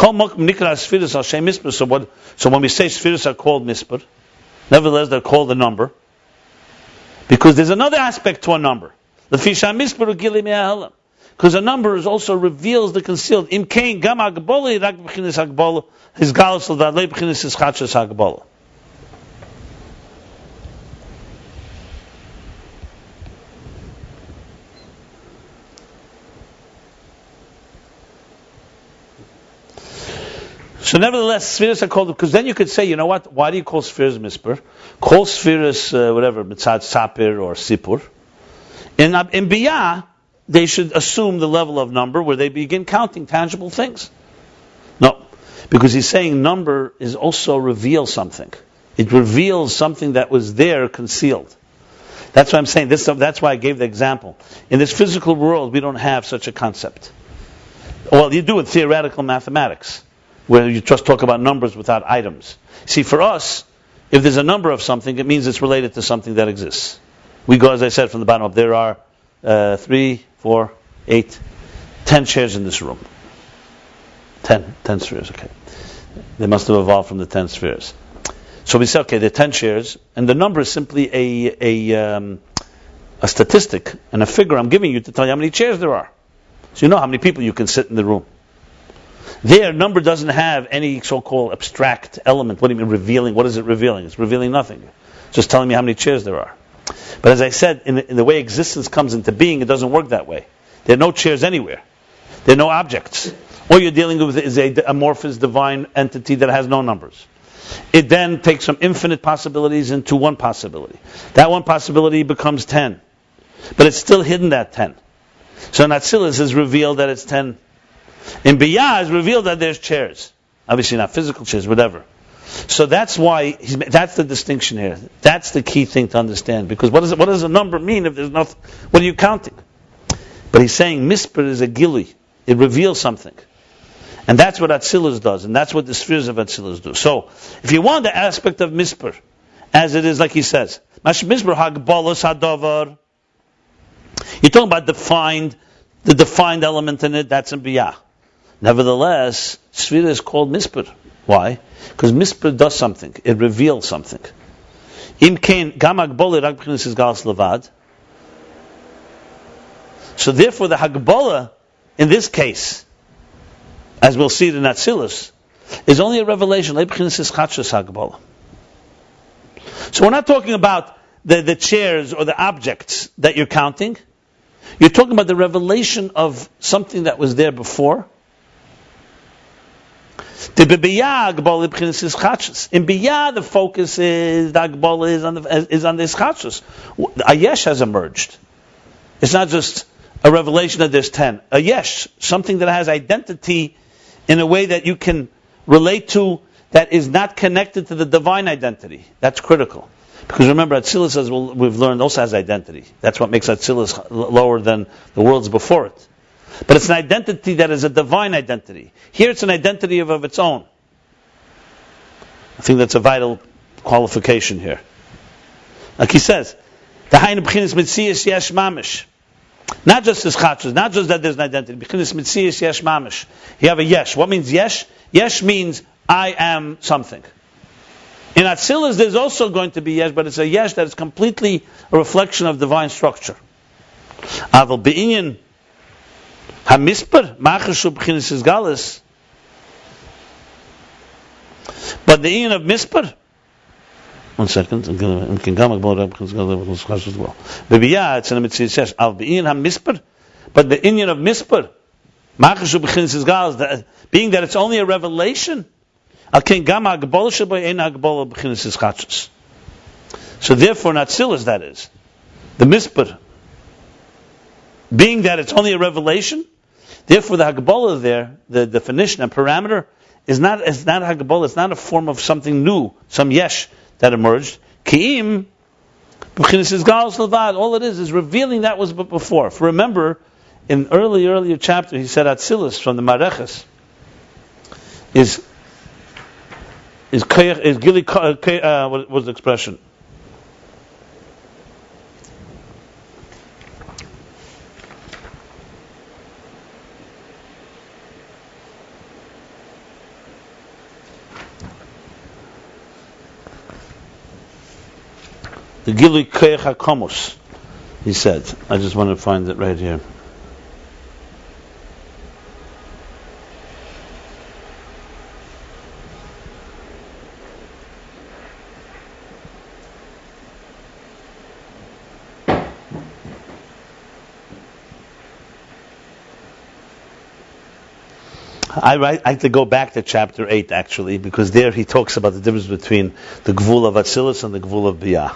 when we say spheres are called misper, nevertheless they're called a number, because there's another aspect to a number. Because a number also reveals the concealed. So nevertheless, spheres are called, because then you could say, you know what, why do you call spheres misper? Call spheres, whatever, mitzad sapir or sipur. In biyah, they should assume the level of number where they begin counting tangible things. No, because he's saying number is also reveals something. It reveals something that was there concealed. That's why I'm saying this. That's why I gave the example. In this physical world, we don't have such a concept. Well, you do in theoretical mathematics, where you just talk about numbers without items. See, for us, if there's a number of something, it means it's related to something that exists. We go, as I said, from the bottom up. There are 3, 4, 8, 10 chairs in this room. 10 spheres, okay. They must have evolved from the 10 spheres. So we say, okay, there are 10 chairs, and the number is simply a statistic and a figure I'm giving you to tell you how many chairs there are. So you know how many people you can sit in the room. Their number doesn't have any so-called abstract element. What do you mean revealing? What is it revealing? It's revealing nothing. It's just telling me how many chairs there are. But as I said, in the way existence comes into being, it doesn't work that way. There are no chairs anywhere. There are no objects. All you're dealing with is an amorphous divine entity that has no numbers. It then takes from infinite possibilities into one possibility. That one possibility becomes 10. But it's still hidden, that 10. So in Atzilus is revealed that it's 10. In Biyah is revealed that there's chairs. Obviously not physical chairs, whatever. So that's why, that's the distinction here. That's the key thing to understand. Because what does a number mean if there's nothing? What are you counting? But he's saying misper is a gili. It reveals something. And that's what Atzilus does, and that's what the spheres of Atzilus do. So, if you want the aspect of misper, as it is, like he says, misper hagbolos hadavar. You're talking about the defined element in it, that's in Biyah. Nevertheless, Sefirah is called misper. Why? Because misper does something. It reveals something. Im kain gam hagbola rak b'chinas is galas levad. So therefore, the hagbola, in this case, as we'll see it in Atzilus, is only a revelation. So we're not talking about the chairs or the objects that you're counting. You're talking about the revelation of something that was there before. In Biyah, the focus is, the Agbola is on the Ischatzus. A yesh has emerged. It's not just a revelation that there's 10. A yesh, something that has identity in a way that you can relate to that is not connected to the divine identity. That's critical. Because remember, Atzilus, as we've learned, also has identity. That's what makes Atzilus lower than the worlds before it. But it's an identity that is a divine identity. Here it's an identity of its own. I think that's a vital qualification here. Like he says, the Hayin Beis Mitzias Yesh Mamish. Not just this chachas, not just that there's an identity. Bechinas mitzias yesh mamish. You have a yesh. What means yesh? Yesh means I am something. In Atzilus, there's also going to be yesh, but it's a yesh that is completely a reflection of divine structure. Aval be'inyan hamisper machashu bechinas is galis. But the inyan of misper. 1 second. I'm going to as well. Maybe yeah, it's in the mitzvah says al bein ham misper, but the inyan of misper, machashu b'chinas is gal, being that it's only a revelation. Al ken gam hagbola shebay ein hagbola b'chinas is chachos. So therefore, not Atzilus, that is the misper, being that it's only a revelation. Therefore, the hagbola there, the definition and parameter is not hagbola. It's not a form of something new, some yesh that emerged. Ki'im, all it is revealing that was before. If remember, in earlier chapter, he said Atzilus from the Mareches is gili. What was the expression? The Gili Keich HaKomus, he said. I just want to find it right here. I like to go back to chapter 8 actually, because there he talks about the difference between the gvul of Atzilus and the gvul of Biyah.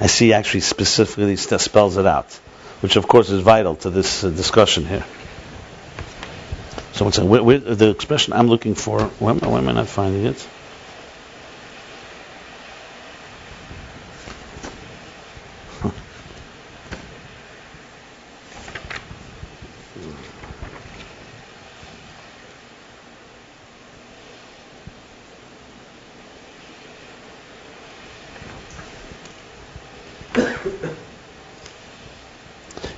I see he actually specifically spells it out, which of course is vital to this discussion here. So what's the expression I'm looking for? Why am I not finding it?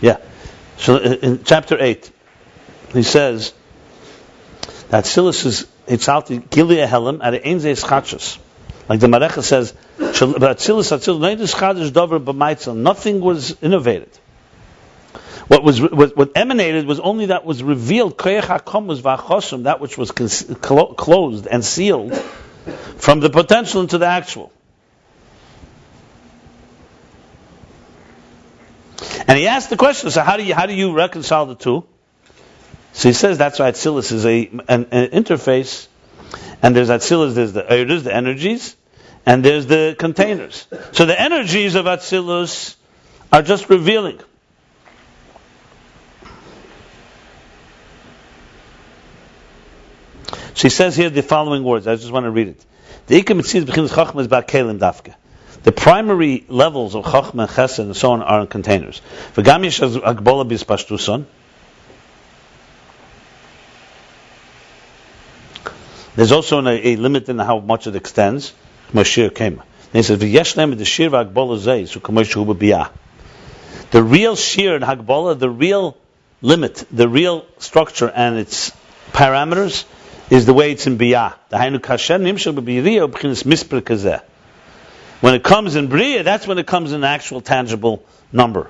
Yeah. So in chapter 8, he says that Atzilus is it's out the Gilia Helam at the Einzei Schachus. Like the Marecha says, nothing was innovated. What emanated was only that was revealed, that which was closed and sealed from the potential into the actual. And he asked the question, so how do you reconcile the two? So he says that's why Atzilus is an interface, and there's Atzilus, there's the Eidos, the energies, and there's the containers. So the energies of Atzilus are just revealing. She says here the following words, I just want to read it. The primary levels of Chachma, Chesed, and so on are in containers. There's also a limit in how much it extends. He says, the real shear and Hagbala, the real limit, the real structure and its parameters is the way it's in Biyah. When it comes in Bria, that's when it comes in actual tangible number.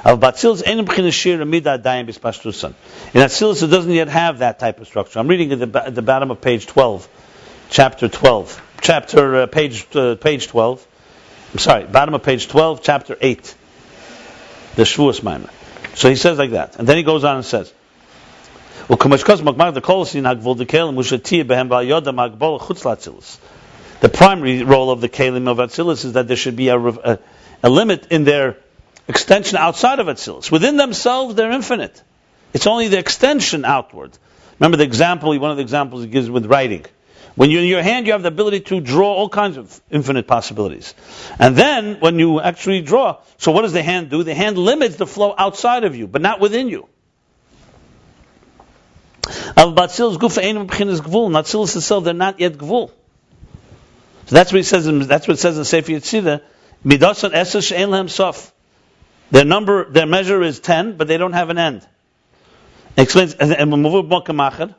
In Atzilus, it doesn't yet have that type of structure. I'm reading at the bottom of page 12, chapter 12. Page 12. I'm sorry, bottom of page 12, chapter 8. The Shavuos Maimer. So he says like that. And then he goes on and says, the primary role of the Kelim of Atzilus is that there should be a limit in their extension outside of Atzilus. Within themselves, they're infinite. It's only the extension outward. Remember one of the examples he gives with writing. When you're in your hand, you have the ability to draw all kinds of infinite possibilities. And then, when you actually draw, so what does the hand do? The hand limits the flow outside of you, but not within you. Atzilus itself, they're not yet gvul. So that's what it says in Sefirah. Midasan Eser she'en lehem sof. Their measure is 10, but they don't have an end. It explains, and we'll move on to Machar.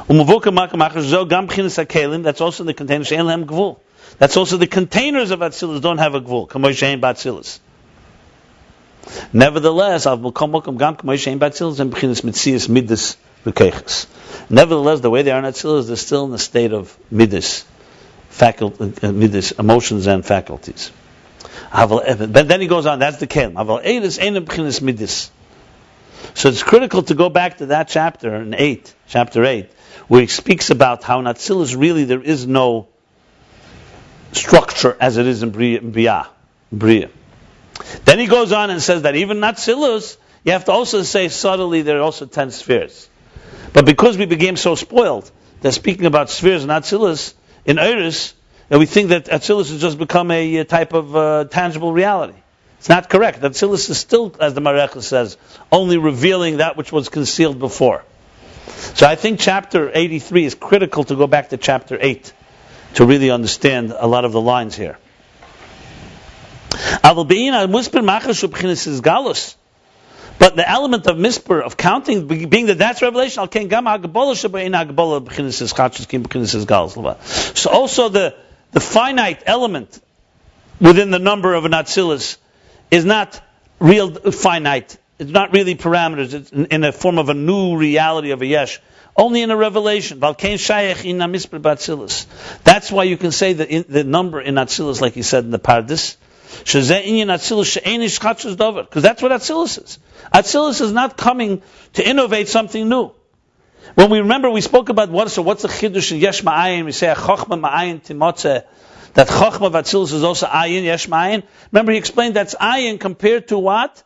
That's also the containers she'en lehem gvul. That's also the containers of Atzilus don't have a gvul. K'mo she'en b'Atzilus. Nevertheless, nevertheless, the way they are in Atzilus, they're still in the state of midas, emotions and faculties. But then he goes on, that's the kelim. So it's critical to go back to that chapter 8, where he speaks about how in Atzilus really there is no structure as it is in Bria. Then he goes on and says that even not Atzilus, you have to also say subtly there are also 10 spheres. But because we became so spoiled, they're speaking about spheres and Atzilus in Eidos, and we think that Atzilus has just become a type of tangible reality. It's not correct. Atzilus is still, as the Marecha says, only revealing that which was concealed before. So I think chapter 83 is critical to go back to chapter 8 to really understand a lot of the lines here. But the element of misper, of counting, being that that's revelation, so also the finite element within the number of an Atzilus is not real finite. It's not really parameters. It's in a form of a new reality of a yesh. Only in a revelation. That's why you can say that the number in Atzilus, like he said in the Pardes, Because that's what Atzilus is. Atzilus is not coming to innovate something new. When we remember, we spoke about what's the Chidush in Yesh Ma'ayin. We say Chochma Ma'ayin Timotze. That Chochma of Atzilus is also Ayin, Yesh Ma'ayin. Remember, he explained that's Ayin compared to what?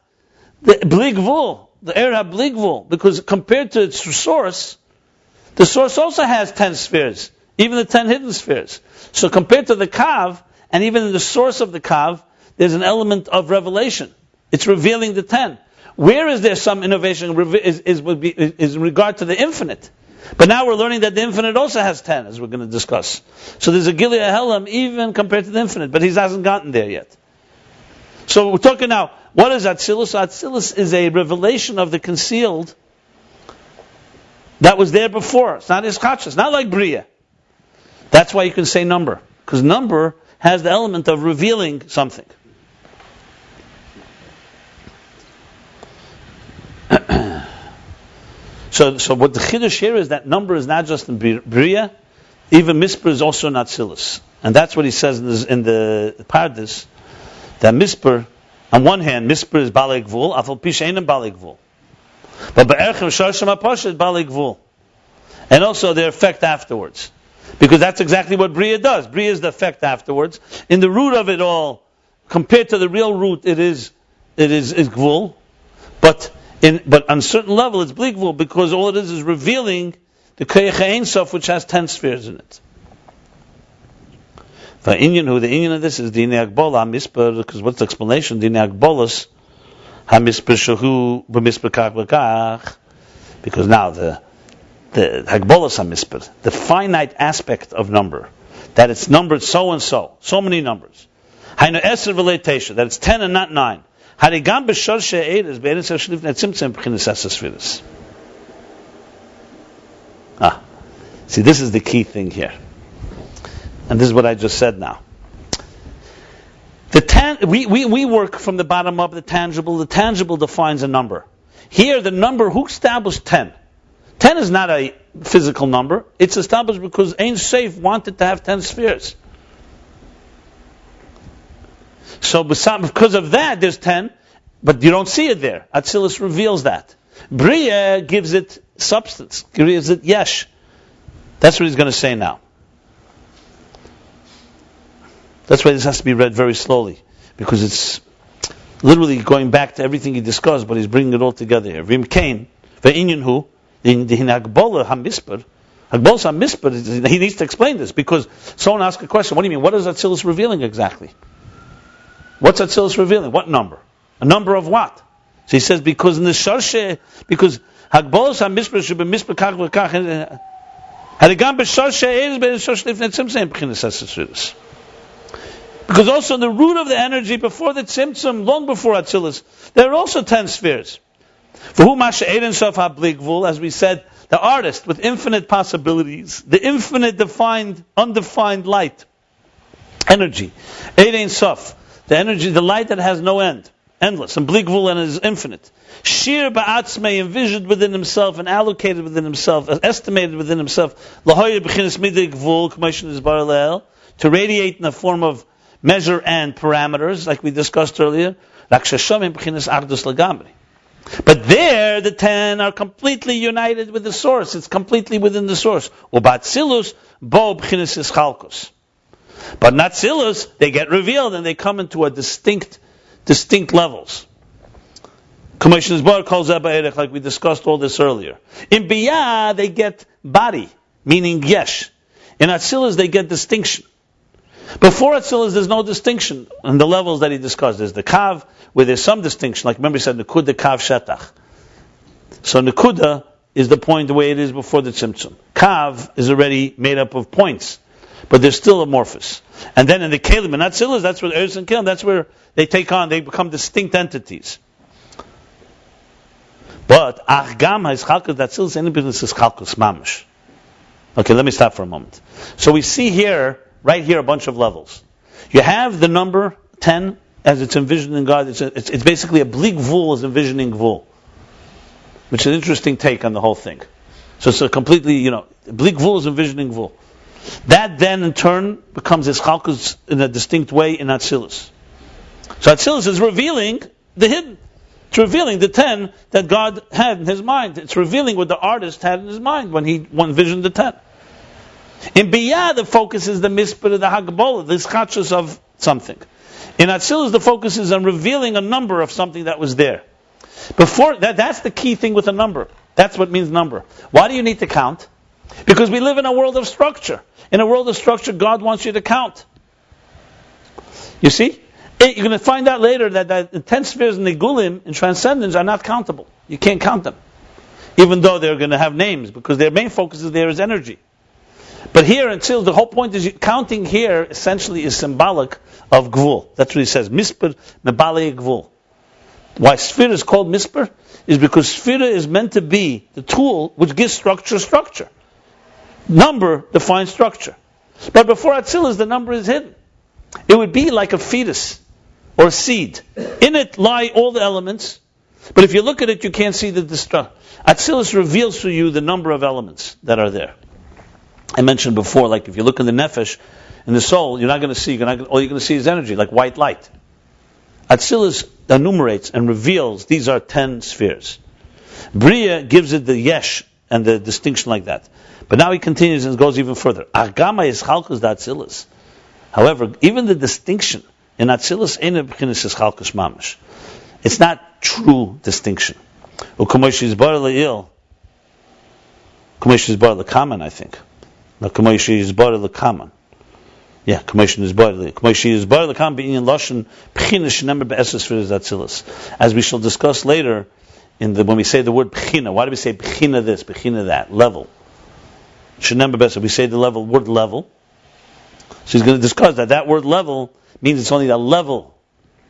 The Bligvul, the Era Bligvul. Because compared to its source, the source also has 10 spheres, even the 10 hidden spheres. So compared to the Kav, and even in the source of the Kav, there's an element of revelation. It's revealing the 10. Where is there some innovation is in regard to the infinite. But now we're learning that the infinite also has 10, as we're going to discuss. So there's a Gilui Helam even compared to the infinite, but he hasn't gotten there yet. So we're talking now, what is Atzilus? Atzilus is a revelation of the concealed that was there before. It's not Ischachas, not like Bria. That's why you can say number, because number has the element of revealing something. So what the Chiddush here is that number is not just in Bria, even Misper is also not Atzilus. And that's what he says in the Pardes, that Misper, on one hand, Misper is Balei Gvul, Afal Pi She'einem Balei Gvul. But Be'erchem Shorshem HaPoshet is Balei Gvul. And also their effect afterwards. Because that's exactly what Bria does. Bria is the effect afterwards. In the root of it all, compared to the real root, it is Gvul. But on a certain level, it's Bligvul, because all it is revealing the Koyach Ein Sof, which has 10 spheres in it. The Inyan of this is Dine Agbola HaMisper, because what's the explanation? Dine Agbolas HaMisper Shehu B'Misper Kach V'Kach, because now the Agbolas HaMisper, the finite aspect of number, that it's numbered so and so many numbers. Hainu Eser V'Lei Tesha, that it's 10 and not 9. Harigam b'shor she'eres be'eretz ha'shlif netzimtzem b'chinas sefirot. See, this is the key thing here, and this is what I just said now. We work from the bottom up. The tangible defines a number. Here, the number, who established 10? 10 is not a physical number. It's established because Ein Sof wanted to have 10 spheres. So because of that, there's 10, but you don't see it there. Atzilus reveals that. Bria gives it substance, gives it yesh. That's what he's going to say now. That's why this has to be read very slowly, because it's literally going back to everything he discussed, but he's bringing it all together here. Vim Kain, ve'inyan hu, in Hagbola HaMisper, Hagbola HaMisper, he needs to explain this, because someone asked a question, what do you mean? What is Atzilus revealing exactly? What's Atzilus revealing? What number? A number of what? So he says, because in the Shorshe, because Hagbolos HaMisper should be Misper Kach V'Kach, Harigam b'Shorshe Eres Be'eretz Shorshe Lifnei Tzimtzum b'chinas sefirot. Because also in the root of the energy, before the Tzimtzum, long before Atzilus, there are also 10 spheres. For whom Masha Ein Sof HaBligvul, as we said, the artist with infinite possibilities, the infinite undefined light, energy, Ein Sof, the energy, the light that has no end, endless, and Bligvul and is infinite. Shir ba'atzmei, envisioned within himself and allocated within himself, estimated within himself, lahoyer b'chinas midei gvul, k'moshen is baralel, to radiate in the form of measure and parameters, like we discussed earlier. Rakshashomim b'chinas ardus lagamri. But there, the 10 are completely united with the source. It's completely within the source. Ubatzilus bo b'chinas ischalkus. But not Atzilus, they get revealed and they come into a distinct levels. Commission is bar calls like we discussed all this earlier. In Biyah, they get body, meaning yesh. In Atzilus, they get distinction. Before Atzilus, there's no distinction in the levels that he discussed. There's the Kav, where there's some distinction. Like remember he said, Nekuda Kav Shetach. So Nekuda is the point the way it is before the Tzimtzum. Kav is already made up of points, but they're still amorphous. And then in the Kelim and Atzilus, that's where Eretz and Kelim, that's where they become distinct entities. But Achgam HaIschalkus, Atzilus, any business is Chalkus Mamish. Okay, let me stop for a moment. So we see here, right here, a bunch of levels. You have the number 10 as it's envisioned in God. It's basically a bleak Gvul is envisioning Gvul, which is an interesting take on the whole thing. So it's a completely, bleak Gvul is envisioning Gvul. That then in turn becomes Ischalkus in a distinct way in Atzilus. So Atzilus is revealing the hidden. It's revealing the 10 that God had in His mind. It's revealing what the artist had in his mind when he envisioned the 10. In Biyah, the focus is the mispar, the hagbola, the schachus of something. In Atzilus, the focus is on revealing a number of something that was there. Before that's the key thing with a number. That's what means number. Why do you need to count? Because we live in a world of structure. In a world of structure, God wants you to count. You see? You're going to find out later that the 10 spheres in the iggulim, in transcendence, are not countable. You can't count them. Even though they're going to have names, because their main focus is there is energy. But here, until the whole point is counting here essentially is symbolic of gvul. That's what he says. Mispar mebale gvul. Why Sefirah is called mispar is because Sefirah is meant to be the tool which gives structure. Number defines structure. But before Atzilus, the number is hidden. It would be like a fetus or a seed. In it lie all the elements, but if you look at it, you can't see the destruction. Atzilus reveals to you the number of elements that are there. I mentioned before, like if you look in the nefesh, in the soul, you're not going to see, all you're going to see is energy, like white light. Atzilus enumerates and reveals these are 10 spheres. Bria gives it the yesh and the distinction like that. But now he continues and goes even further. Agama is chalkus da Atzilus. However, even the distinction in Atzilus ain't a peshitus is chalkus mamash. It's not true distinction. U'kamosh is bar le'il. Kamosh is bar le'kaman, I think. No, kamosh is bar le'kaman. Yeah, kamosh is bar le'il. Kamosh is bar le'kaman be'inyan loshen peshitus shenemar be'eses for Atzilus. As we shall discuss later, when we say the word pechina, why do we say pechina this, pechina that, level? Shenemar be'eses. We say the word level. So he's going to discuss that word level means it's only the level.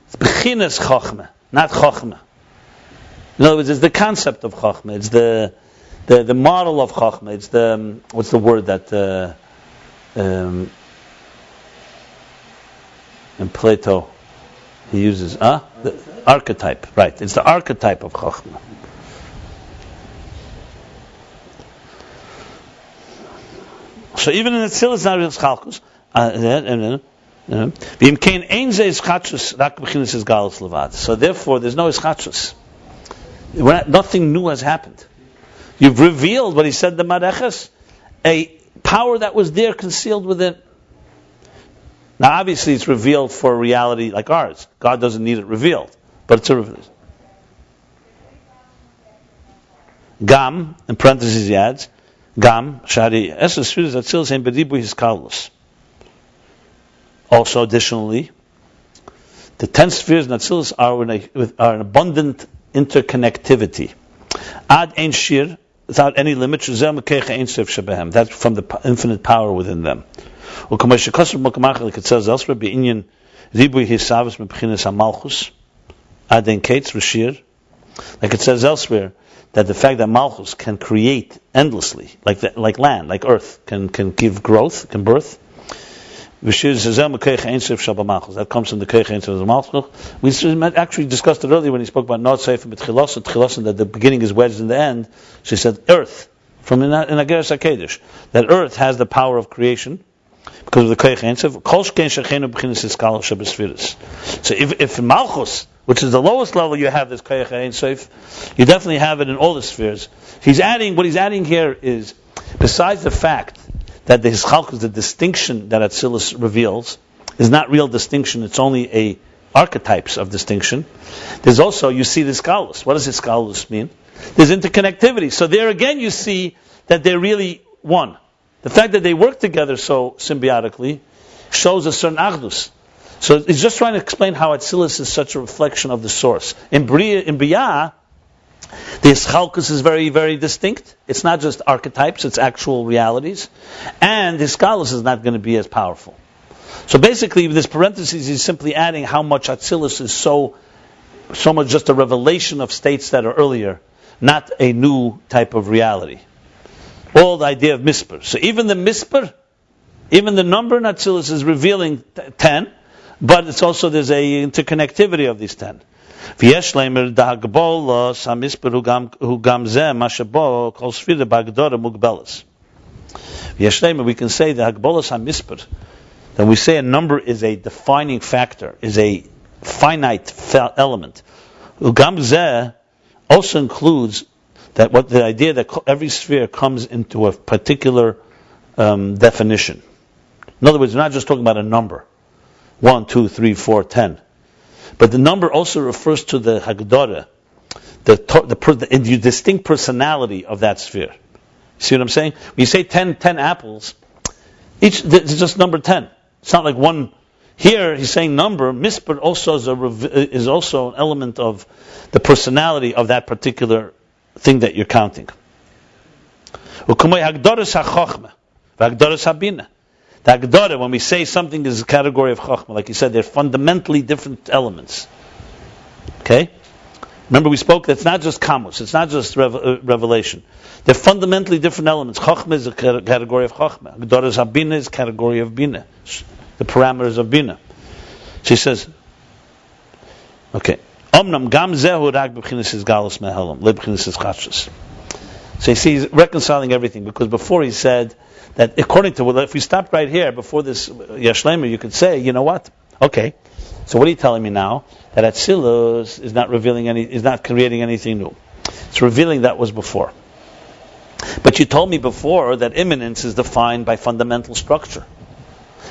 It's bechinas chochmah, not chochmah. In other words, it's the concept of chochmah. It's the model of chochmah. It's the what's the word that in Plato he uses? The archetype, right? It's the archetype of chochmah. So even in the Atzilus, it's not real chalkus. So therefore, there's no ischachus. Nothing new has happened. You've revealed what he said, the Mareches, a power that was there concealed within. Now, obviously, it's revealed for a reality like ours. God doesn't need it revealed, but it's a revelation. Gam, in parentheses, he adds, Gam, Shari, Esas Sefirah Atzilus ein beribu hiskalus. Also, additionally, the 10 spheres in Atzilus are an abundant interconnectivity. Ad ein shir, without any limit, that's from the infinite power within them. Like it says elsewhere, be'inyan ribui hisavus me'pchinas hamalchus, ad ein kates reshir. Like it says elsewhere, that the fact that Malchus can create endlessly, like land, like earth, can give growth, can birth. That comes from the Keich Ein Sof of Malchus. We actually discussed it earlier when he spoke about Not Seif and Tchilosin, that the beginning is wedged in the end. She said earth, from in Ageres HaKedesh, that earth has the power of creation because of the Keich Ein Sof. So if Malchus, which is the lowest level, you have this Keich Ein Sof, you definitely have it in all the spheres. What he's adding here is, besides the fact that the hischalkus, the distinction that Atzilus reveals, is not real distinction, it's only archetypes of distinction. There's also, you see the skalus. What does skalus mean? There's interconnectivity. So there again you see that they're really one. The fact that they work together so symbiotically shows a certain achdus. So he's just trying to explain how Atzilus is such a reflection of the source. In Biyah, the Ischalkus is very, very distinct. It's not just archetypes, it's actual realities. And the Iskalus is not going to be as powerful. So basically, this parenthesis is simply adding how much Atzilus is so much just a revelation of states that are earlier, not a new type of reality. All the idea of mispar. So even the mispar, even the number in Atzilus is revealing 10, but it's also there's a interconnectivity of these 10. ויש להם דהגבולוס המספר הוא גם זה מה שבו כל ספירה בהגדרה מוגבלת. ויש להם, we can say the הגבולוס המספר, that we say a number is a defining factor, is a finite element. Ugam zeh also includes that the idea that every sphere comes into a particular definition. In other words, we're not just talking about a number, 1, 2, 3, 4, 10, but the number also refers to the hagdara, the distinct personality of that sphere. See what I'm saying? When you say 10 apples, it's just number 10. It's not like one. Here he's saying number. Misper also is also an element of the personality of that particular thing that you're counting. The Hagdara, when we say something is a category of Chochmah, like you said, they're fundamentally different elements. Okay? Remember we spoke, that's not just Kamus, it's not just revelation. They're fundamentally different elements. Chochmah is a category of Chochmah. Hagdara Habina is a category of Bina. The parameters of Bina. She says, okay. Omnam gam zehu rag b'chinas is galus mehelam, leb'chinas is chashus. So you see, he's reconciling everything, because before he said that according to, well, if we stopped right here before this Yashlemer, you could say, you know what? Okay, so what are you telling me now? That Atzilus is not is not creating anything new. It's revealing that was before. But you told me before that immanence is defined by fundamental structure,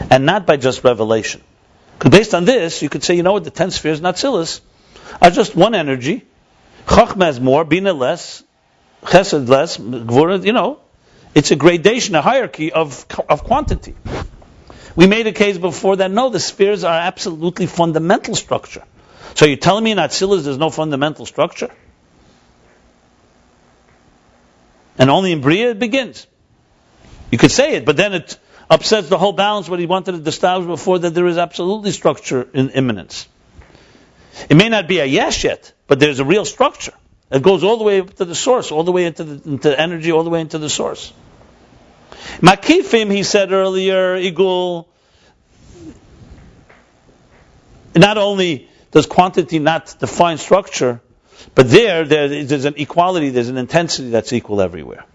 and not by just revelation. Because based on this, you could say, you know what, the 10 spheres, not Atzilus, are just one energy. Chochmah is more, Bina less, Chesed less, Gvura, it's a gradation, a hierarchy of quantity. We made a case before that no, the spheres are absolutely fundamental structure. So you're telling me in Atzilus there's no fundamental structure? And only in Bria it begins. You could say it, but then it upsets the whole balance what he wanted to establish before, that there is absolutely structure in immanence. It may not be a yes yet, but there's a real structure. It goes all the way up to the source, all the way into energy, all the way into the source. Makifim, he said earlier, igul, not only does quantity not define structure, but there's an equality, there's an intensity that's equal everywhere.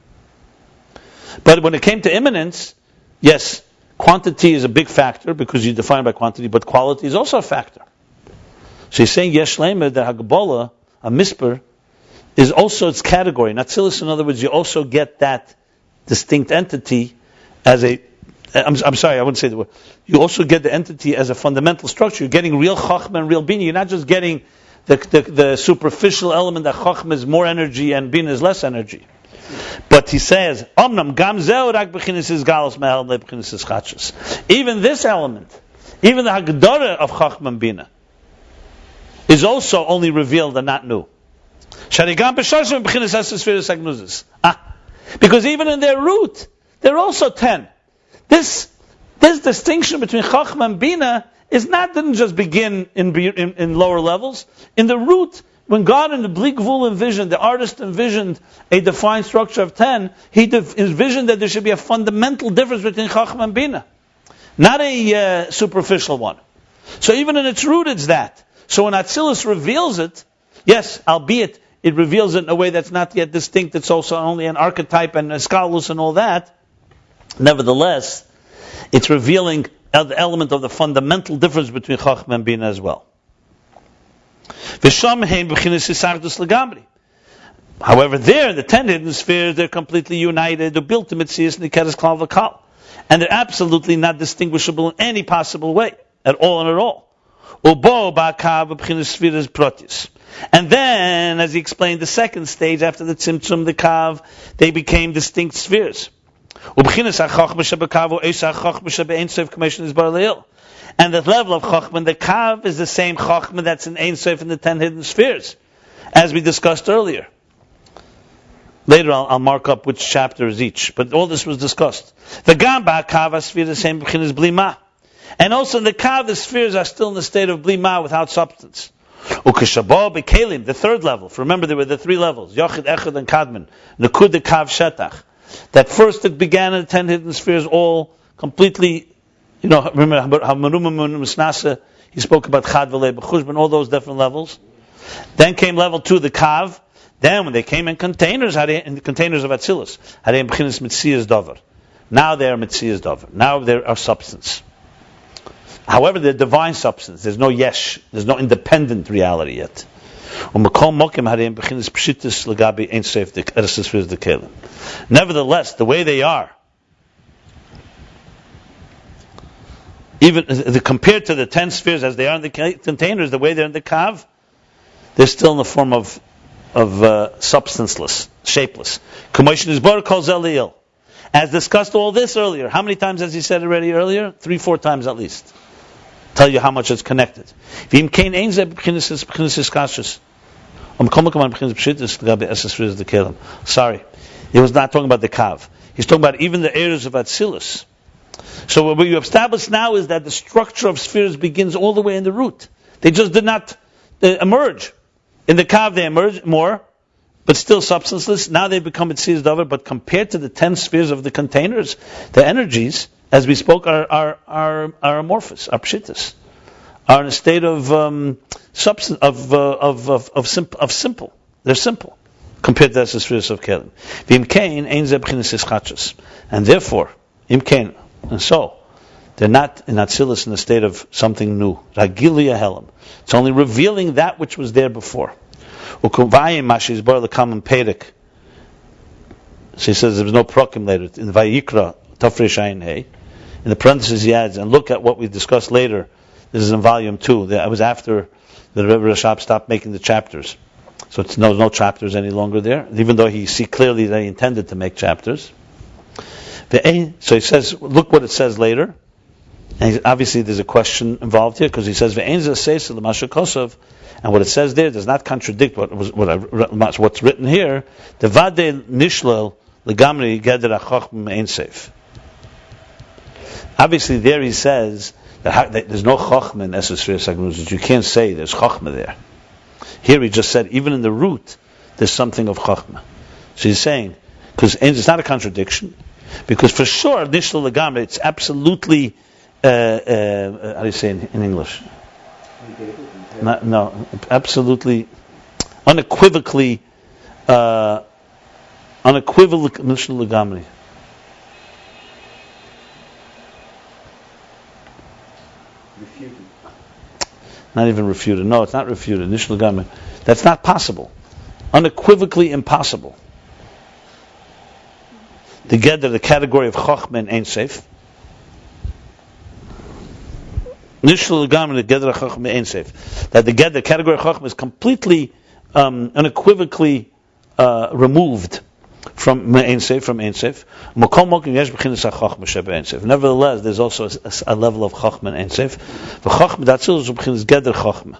But when it came to immanence, yes, quantity is a big factor because you define by quantity, but quality is also a factor. So he's saying Yesh Lemer, the Hagbola, a misper, is also its category. Atzilus, in other words, you also get that distinct entity as a. I'm sorry, I wouldn't say the word. You also get the entity as a fundamental structure. You're getting real Chochmah and real Bina. You're not just getting the superficial element that Chochmah is more energy and Bina is less energy. But he says, Omnam gam zeu rak b'chinas is galus mehel leb'chinas is chachus. Even this element, even the Hagdara of Chochmah and Bina, is also only revealed and not new. Because even in their root, they're also 10. This distinction between Chochmah and Bina didn't just begin in lower levels. In the root, when God in the Bli Gvul envisioned, the artist envisioned a defined structure of 10, he envisioned that there should be a fundamental difference between Chochmah and Bina, not a superficial one. So even in its root, it's that. So when Atzilus reveals it, yes, albeit it reveals it in a way that's not yet distinct, it's also only an archetype and a skalus and all that, nevertheless, it's revealing the element of the fundamental difference between Chochmah and Bina as well. However, there, the 10 hidden spheres, they're completely united, they're built to Mitzias Nikeres Klal V'Kal, and they're absolutely not distinguishable in any possible way, at all and at all. And then, as he explained, the second stage after the Tzimtzum, the Kav, they became distinct spheres. And the level of Chochmah, the Kav, is the same Chochmah that's in Ein Sof in the 10 hidden spheres, as we discussed earlier. Later I'll mark up which chapter is each, but all this was discussed. The Gamba Kav sphere the same B'chinas Blima. And also in the Kav, the spheres are still in the state of Blima, without substance. Ukeshabah B'Kelim, the third level. Remember, there were the 3 levels, Yochid, Echad, and Kadman. Nekud, the Kav Shetach. That first it began in the 10 hidden spheres, all completely, remember how Menumah Misnasa, he spoke about Chad V'Lei B'Chushban, all those different levels. Then came level 2, the Kav. Then when they came in containers, in the containers of Atzilus, Hadei B'chinas Mitzias Dover. Now they are Mitzias Dover. Now they are substance. However, they're divine substance. There's no yesh. There's no independent reality yet. Nevertheless, the way they are, even compared to the 10 spheres as they are in the containers, the way they're in the kav, they're still in the form of substanceless, shapeless. As discussed all this earlier. How many times has he said already earlier? 3-4 times at least. Tell you how much it's connected. Sorry. He was not talking about the kav. He's talking about even the areas of Atzilus. So what we established now is that the structure of spheres begins all the way in the root. They just did not emerge. In the kav they emerge more, but still substanceless. Now they become Etzias Davar, but compared to the 10 spheres of the containers, the energies, as we spoke, are amorphous, are peshitus, are in a state of substance, of simple. They're simple compared to the spheres of kelim. And therefore, imkain, and so they're not in Atzilus in a state of something new. It's only revealing that which was there before. So he says there was no prokim later. In Vayikra, Tafresh Ayin Hey, in the parentheses he adds, and look at what we discussed later. This is in volume 2. That was after the Rebbe Rashab stopped making the chapters. So there's no chapters any longer there, even though he see clearly that he intended to make chapters. So he says, look what it says later. And obviously there's a question involved here, because he says, and what it says there does not contradict what's written here. Obviously there he says that there's no chokhmah in Sefirah. You can't say there's chokhmah there. Here he just said, even in the root, there's something of chokhmah. So he's saying, because it's not a contradiction, because for sure, nishla legamri, it's absolutely, how do you say in English? No, absolutely, unequivocally, nishla legamri.
Refuted.
Not even refuted. No, it's not refuted. Nishla legamri. That's not possible. Unequivocally impossible. Together, the category of Chochmah and Ein Sof. Nishla legamri together Chochmah Ein Sof. That the category of Chochmah is completely, unequivocally removed from Ein Sof. Nevertheless, there's also a level of Chochmah and Ein Sof. The Chochmah that's also Geder Chochmah.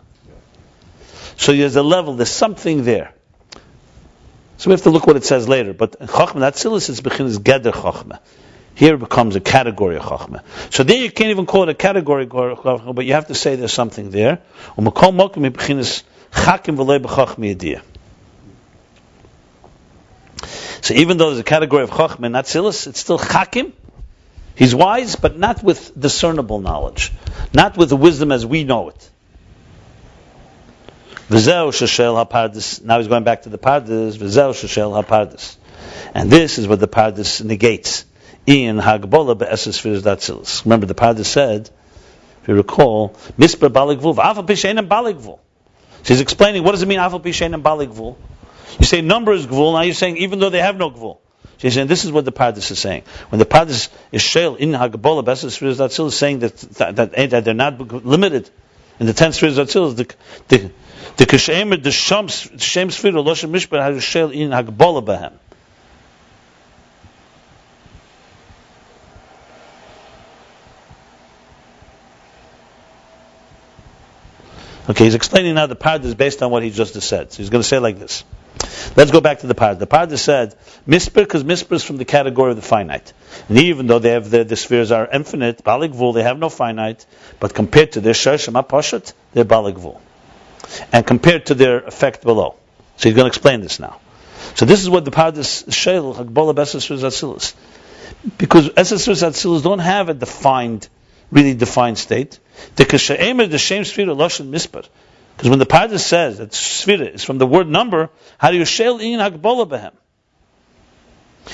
So there's a level. There's something there. So we have to look what it says later. But Chochmah, that Atzilus is beginning Geder Chochmah. Here it becomes a category of Chochmah. So there you can't even call it a category of Chochmah, but you have to say there's something there. So even though there's a category of Chochmah and Atzilus, it's still Chakim. He's wise, but not with discernible knowledge. Not with the wisdom as we know it. Now he's going back to the Pardes. And this is what the Pardes negates. Remember the Pardes said, if you recall, Misper Baligvul, Afal Pishenim Baligvul. So he's explaining what does it mean Afal Pishenim Baligvul. You say number is Gvul, now you're saying even though they have no Gvul. So he's saying this is what the Pardes is saying. When the Pardes is Sheil in Hagbola Besses Spheres Datzil, saying that they're not limited in the 10 spheres Datzil, the Kashemer, the Shem Sefirah, Loshem Mishper, has Sheil in Hagbola Behem. Okay, he's explaining now the Pardes based on what he just said. So he's going to say like this. Let's go back to the Pardes. The Pardes said, Misper, because Misper is from the category of the finite. And even though they have the spheres are infinite, Baligvul, they have no finite, but compared to their Shesham HaPashat, they're Baligvul. And compared to their effect below. So he's going to explain this now. So this is what the Pardes Sheil, Hagbola Besesres Atzilus. Because Esesres Atzilus don't have a really defined state. The Kashemer, the Shem Sefirah, Loshen Misper. Because when the Pardes says that Sefirah is from the word number, how do you Sheil in Hagbola Behem?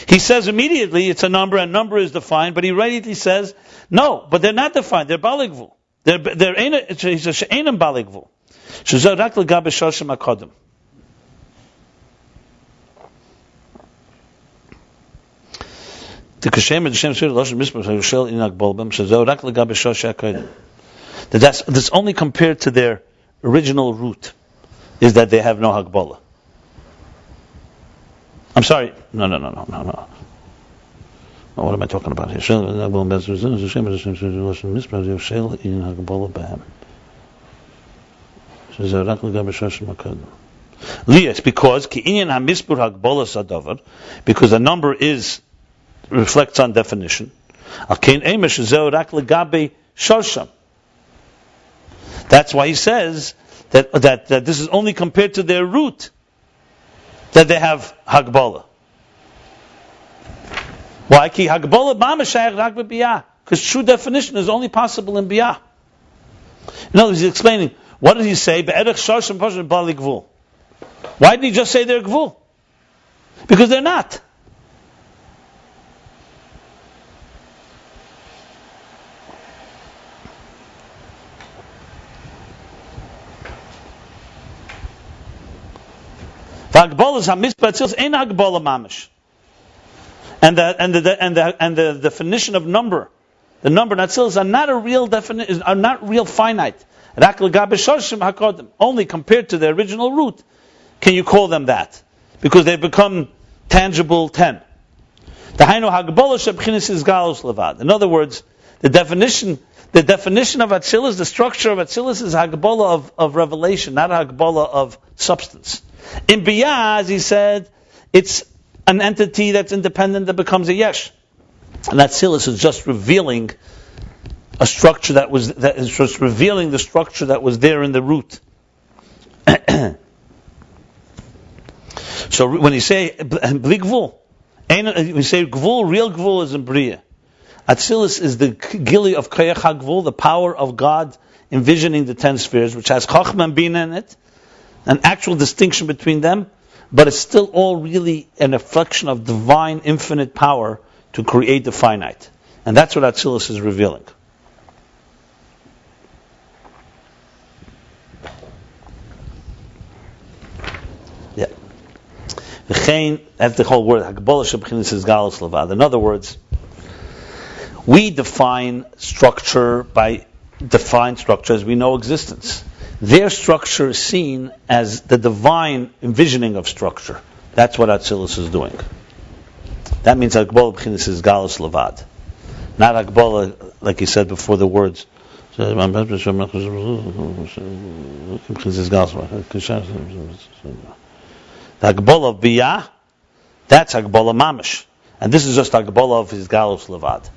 He says immediately it's a number and number is defined, but he immediately says, no, but they're not defined, they're Baligvul. They're she'enam balei gvul. Shezo rak legabe shoshim hakodem. The kashem and the shem sefirot loshen mispar shel in iggulim shezo rak legabe shoshim hakodem. That's only compared to their original root, is that they have no hagbola. I'm sorry. No. What am I talking about here? Yes, because the number reflects on definition. That's why he says that this is only compared to their root that they have hagbola. Why? Because true definition is only possible in biyah. In other words, he's explaining, what did he say? Why did he just say they're gvul? Because they're not. And the definition of number, the number natzilus are not a real definition, are not real finite. Only compared to the original root can you call them that, because they've become tangible 10. In other words, the definition of Atzilus, the structure of Atzilus is hagbola of revelation, not hagbola of substance. In Biyah, as he said, it's an entity that's independent that becomes a yesh. And Atzilus is just revealing a structure that is just revealing the structure that was there in the root. So when you say bli gvul, we say gvul, real gvul is in Bria. Atzilus is the gili of koyach hagvul, the power of God envisioning the 10 spheres, which has chokhmah and bina in it, an actual distinction between them, but it's still all really an reflection of divine infinite power to create the finite. And that's what Atzilus is revealing. Yeah. That's the whole word. In other words, we define structure by defined structure as we know existence. Their structure is seen as the divine envisioning of structure. That's what Atzilus is doing. That means Hagbola b'chinas is galus levad, not Hagbola like he said before the words. The Hagbola of Biyah, that's Hagbola mamish, and this is just Hagbola of his galus levad.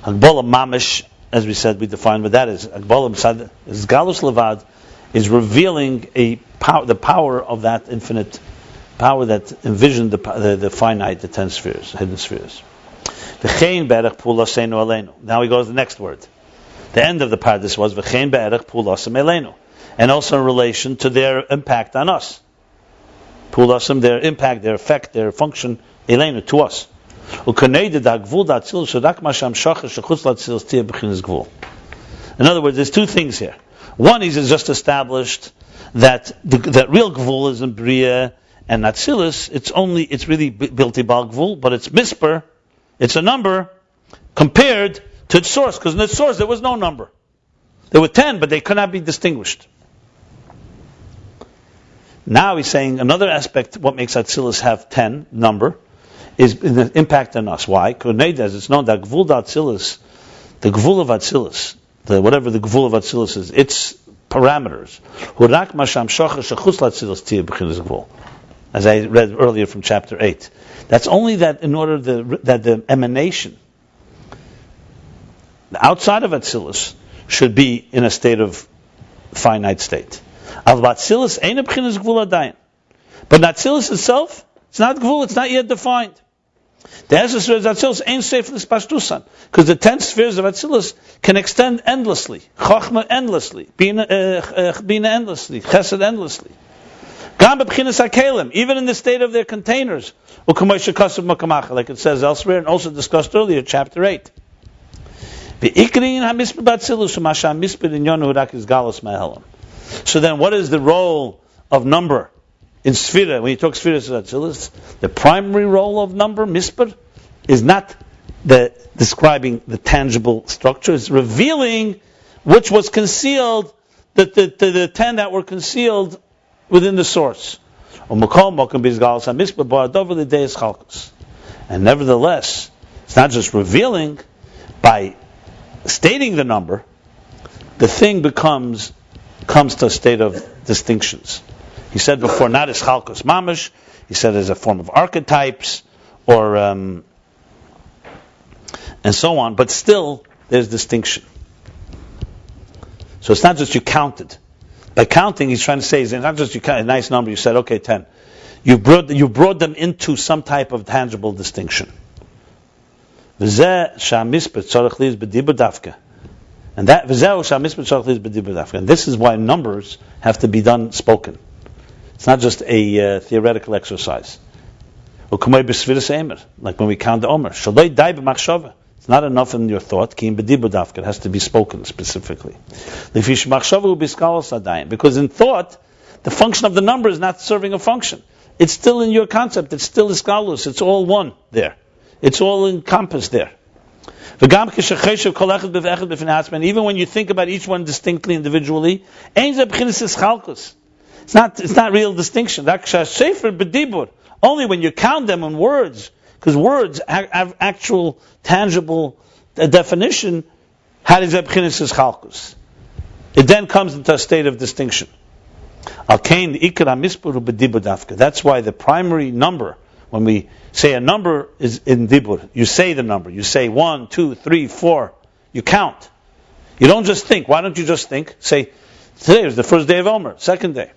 Hagbola mamish, as we said, we defined what that is. Hagbola is galus levad, is revealing the power of that infinite power that envisioned the finite, the 10 spheres, hidden spheres. Now we go to the next word. The end of the part, this was v'chein be'erech pulasem eleinu, and also in relation to their impact on us. Pulasem, their impact, their effect, their function, eleinu, to us. In other words, there's two things here. One is just established that real gvul is in Bria and Atzilus. It's really bilti bal gvul, but it's misper, it's a number compared to its source, because in its source there was no number. There were 10, but they could not be distinguished. Now he's saying another aspect, what makes Atzilus have 10 number, is the impact on us. Why? Because as it's known that gvul Atzilus, the gvul of Atzilus, whatever the gvul of Atzilus is, its parameters. As I read earlier from chapter 8. That's only that in order that the emanation, the outside of Atzilus, should be in a state of finite state. But Atzilus itself, it's not gvul, it's not yet defined. The essence of Atzilus ain't sefirot pashtusan, because the 10 spheres of Atzilus can extend endlessly, chokhmah endlessly, bina endlessly, chesed endlessly. Gam b'chinas hakelim, even in the state of their containers, like it says elsewhere and also discussed earlier, chapter 8. So then what is the role of number in Sefirah? When you talk Sefirah Atzilus, the primary role of number, Mispar, is not describing the tangible structure, it's revealing which was concealed, the 10 that were concealed within the source. And nevertheless, it's not just revealing, by stating the number, the thing comes to a state of distinctions. He said before, not as chalkos mamish, he said as a form of archetypes, or and so on, but still there's distinction. So it's not just you counted. By counting, he's trying to say, it's not just you count a nice number, you said, okay, 10. You brought them into some type of tangible distinction. And this is why numbers have to be done spoken. It's not just a theoretical exercise. Like when we count the Omer. It's not enough in your thought. It has to be spoken specifically. Because in thought, the function of the number is not serving a function. It's still in your concept. It's still iskalus. It's all one there. It's all encompassed there. And even when you think about each one distinctly, individually, it's not real distinction. Only when you count them in words, because words have actual tangible definition. It then comes into a state of distinction. That's why the primary number, when we say a number is in dibur, you say the number. You say 1, 2, 3, 4. You count. You don't just think. Why don't you just think? Say, today is the first day of Omer, second day.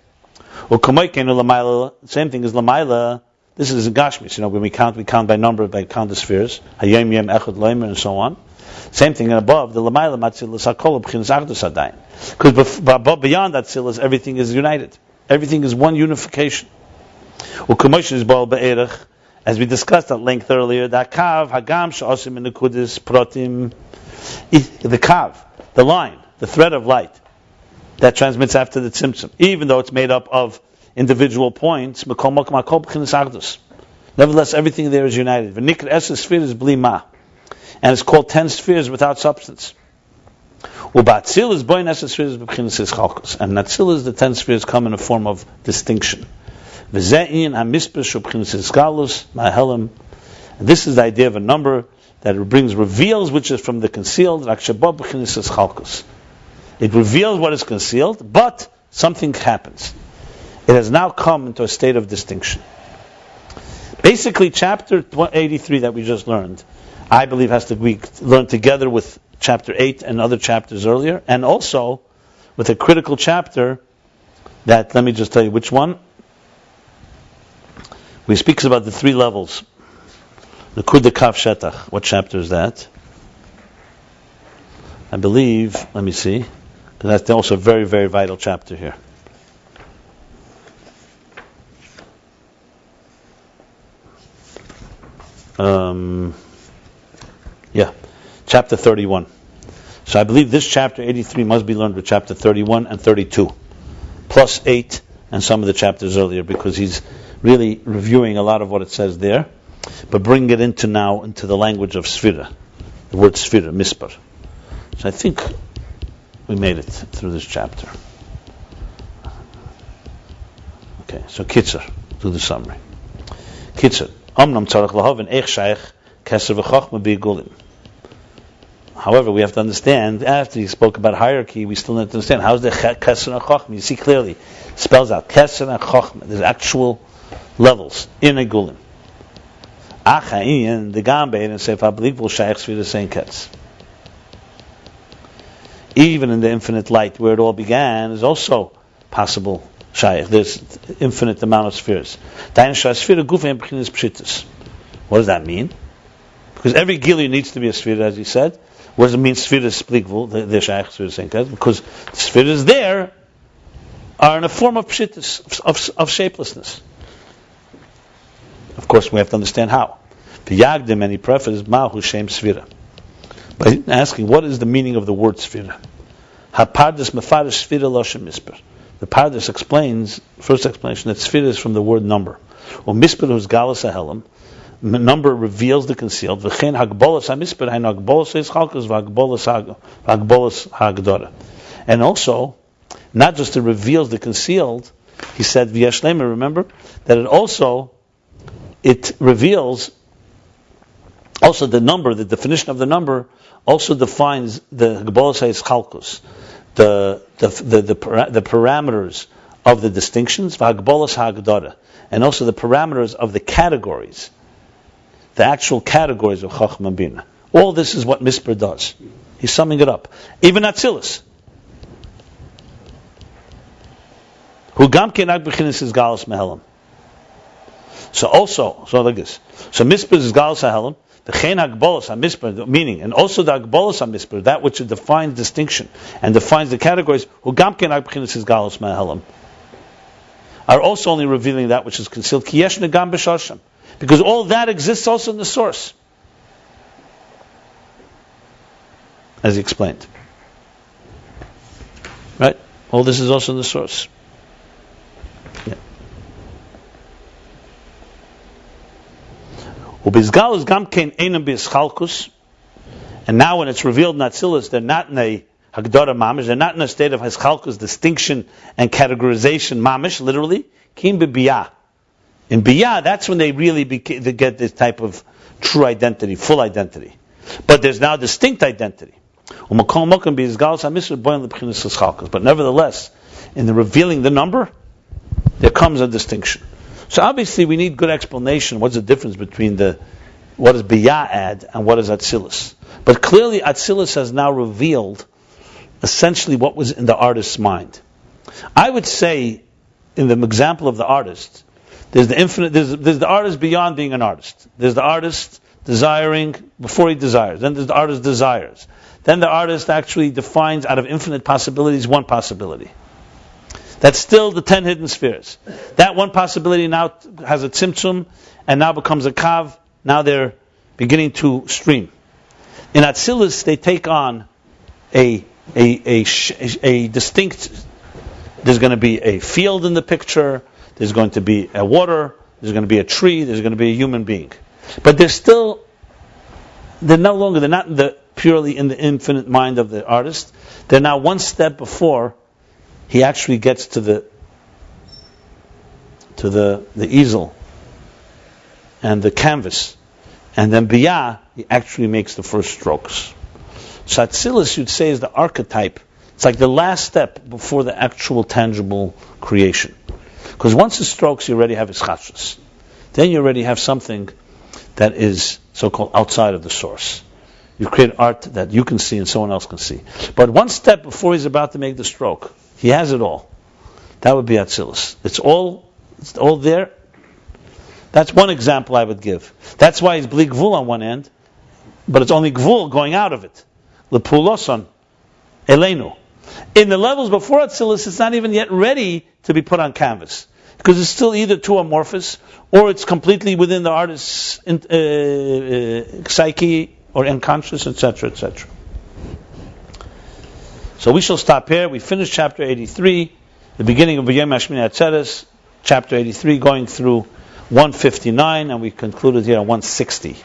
Same thing as Lamaila. This is Gashmis. When we count by number, by count the spheres. Hayom Yom Echad Loimer and so on. Same thing above, the Lamaila Matzilus HaKol B'chinas Achdus Adayin. Because beyond that Tzilas, everything is united. Everything is one unification. As we discussed at length earlier, that Kav, Hagam, Sha'osim in the Kudis, Protim, the Kav, the line, the thread of light, that transmits after the Tzimtzum, even though it's made up of individual points, nevertheless, everything there is united. And it's called 10 spheres without substance. And Atzil is the 10 spheres come in a form of distinction. And this is the idea of a number that reveals which is from the concealed. It reveals what is concealed, but something happens. It has now come into a state of distinction. Basically, chapter 83 that we just learned, I believe has to be learned together with chapter 8 and other chapters earlier, and also with a critical chapter that, let me just tell you which one. We speaks about the 3 levels. The Kuda Kav Shetach. What chapter is that? I believe, let me see, because that's also a very, very vital chapter here. Chapter 31. So I believe this chapter 83 must be learned with chapter 31 and 32, plus 8 and some of the chapters earlier, because he's really reviewing a lot of what it says there, but bring it into the language of Sefirah, the word Sefirah, Mispar. So I think we made it through this chapter. Okay, so Kitzer, do the summary. Kitzer. However, we have to understand, after he spoke about hierarchy, we still need to understand, how is the Kesser and Chochma? You see clearly, it spells out Kesser and Chochma. There's actual levels in iggulim. Ayin, the Gambein, and Sefer Blik will Shaykh Sefirah Sein Ketz. Even in the infinite light, where it all began, is also possible Shaykh. There's infinite amount of spheres. What does that mean? Because every gili needs to be a sphere, as he said. What does it mean, Sefirah Splikvul, the Shaykh Sefirah Sein Ketz? Because the spheres there are in a form of peshitus, of shapelessness. Of course, we have to understand how. The Yagdim, and he prefaces, Mahu Shem Sefirah. by asking what is the meaning of the word Sefirah. Hapardes mefarish Sefirah loshem misper. The Pardes explains, first explanation, that Sefirah is from the word number. Or misper who's galus ahelim. Number reveals the concealed. V'chein hagbolas hamisper hain hagbolas eschalkus v'hagbolas hagdora. And also, not just it reveals the concealed, he said v'yashlema, remember, that it reveals also the number, the definition of the number also defines the hagbolas eschalkus, the parameters of the distinctions, v'hagbolas hagdora, and also the parameters of the categories. The actual categories of Chachma Bina. All this is what Misper does. He's summing it up. Even Atzilus. Who gamkein ag b'chinas is galus mehelam. So like this. So Misper is galus mehelam. The chen hagbolos ha-misper, meaning, and also the hagbolos ha-misper, that which defines distinction and defines the categories. Who gamkein ag b'chinas is galus mehelam. Are also only revealing that which is concealed. Ki yesh negam b'shasham. Because all that exists also in the source. As he explained. Right? All this is also in the source. Yeah. And now when it's revealed in Atzilus, they're not in a Hagdara Mamish, they're not in a state of Haschalkus, distinction and categorization Mamish, literally. Kim b'biyah. In Biyah, that's when they really they get this type of true identity, full identity. But there's now distinct identity. But nevertheless, in the revealing the number, there comes a distinction. So obviously we need good explanation. What's the difference between what does Biyah add and what is Atzilus? But clearly Atzilus has now revealed essentially what was in the artist's mind. I would say, in the example of the artist, there's the infinite. There's the artist beyond being an artist. There's the artist desiring before he desires. Then there's the artist desires. Then the artist actually defines out of infinite possibilities one possibility. That's still the 10 hidden spheres. That one possibility now has a tzimtzum and now becomes a kav. Now they're beginning to stream. In Atzilus, they take on a distinct. There's going to be a field in the picture. There's going to be a water, there's going to be a tree, there's going to be a human being. But they're not purely in the infinite mind of the artist. They're now one step before he actually gets to the easel and the canvas. And then Biyah, he actually makes the first strokes. So Atzilus, you'd say, is the archetype. It's like the last step before the actual tangible creation. Because once it strokes, you already have ischachus. Then you already have something that is so-called outside of the source. You create art that you can see and someone else can see. But one step before he's about to make the stroke, he has it all. That would be Atzilus. It's all there. That's one example I would give. That's why it's bli gvul on one end, but it's only gvul going out of it. Lepuloson, elenu. In the levels before Atzilus, it's not even yet ready to be put on canvas. Because it's still either too amorphous, or it's completely within the artist's psyche, or unconscious, etc., etc. So we shall stop here. We finished chapter 83, the beginning of V'yem Hashmini Atzeret, chapter 83, going through 159, and we concluded here on 160.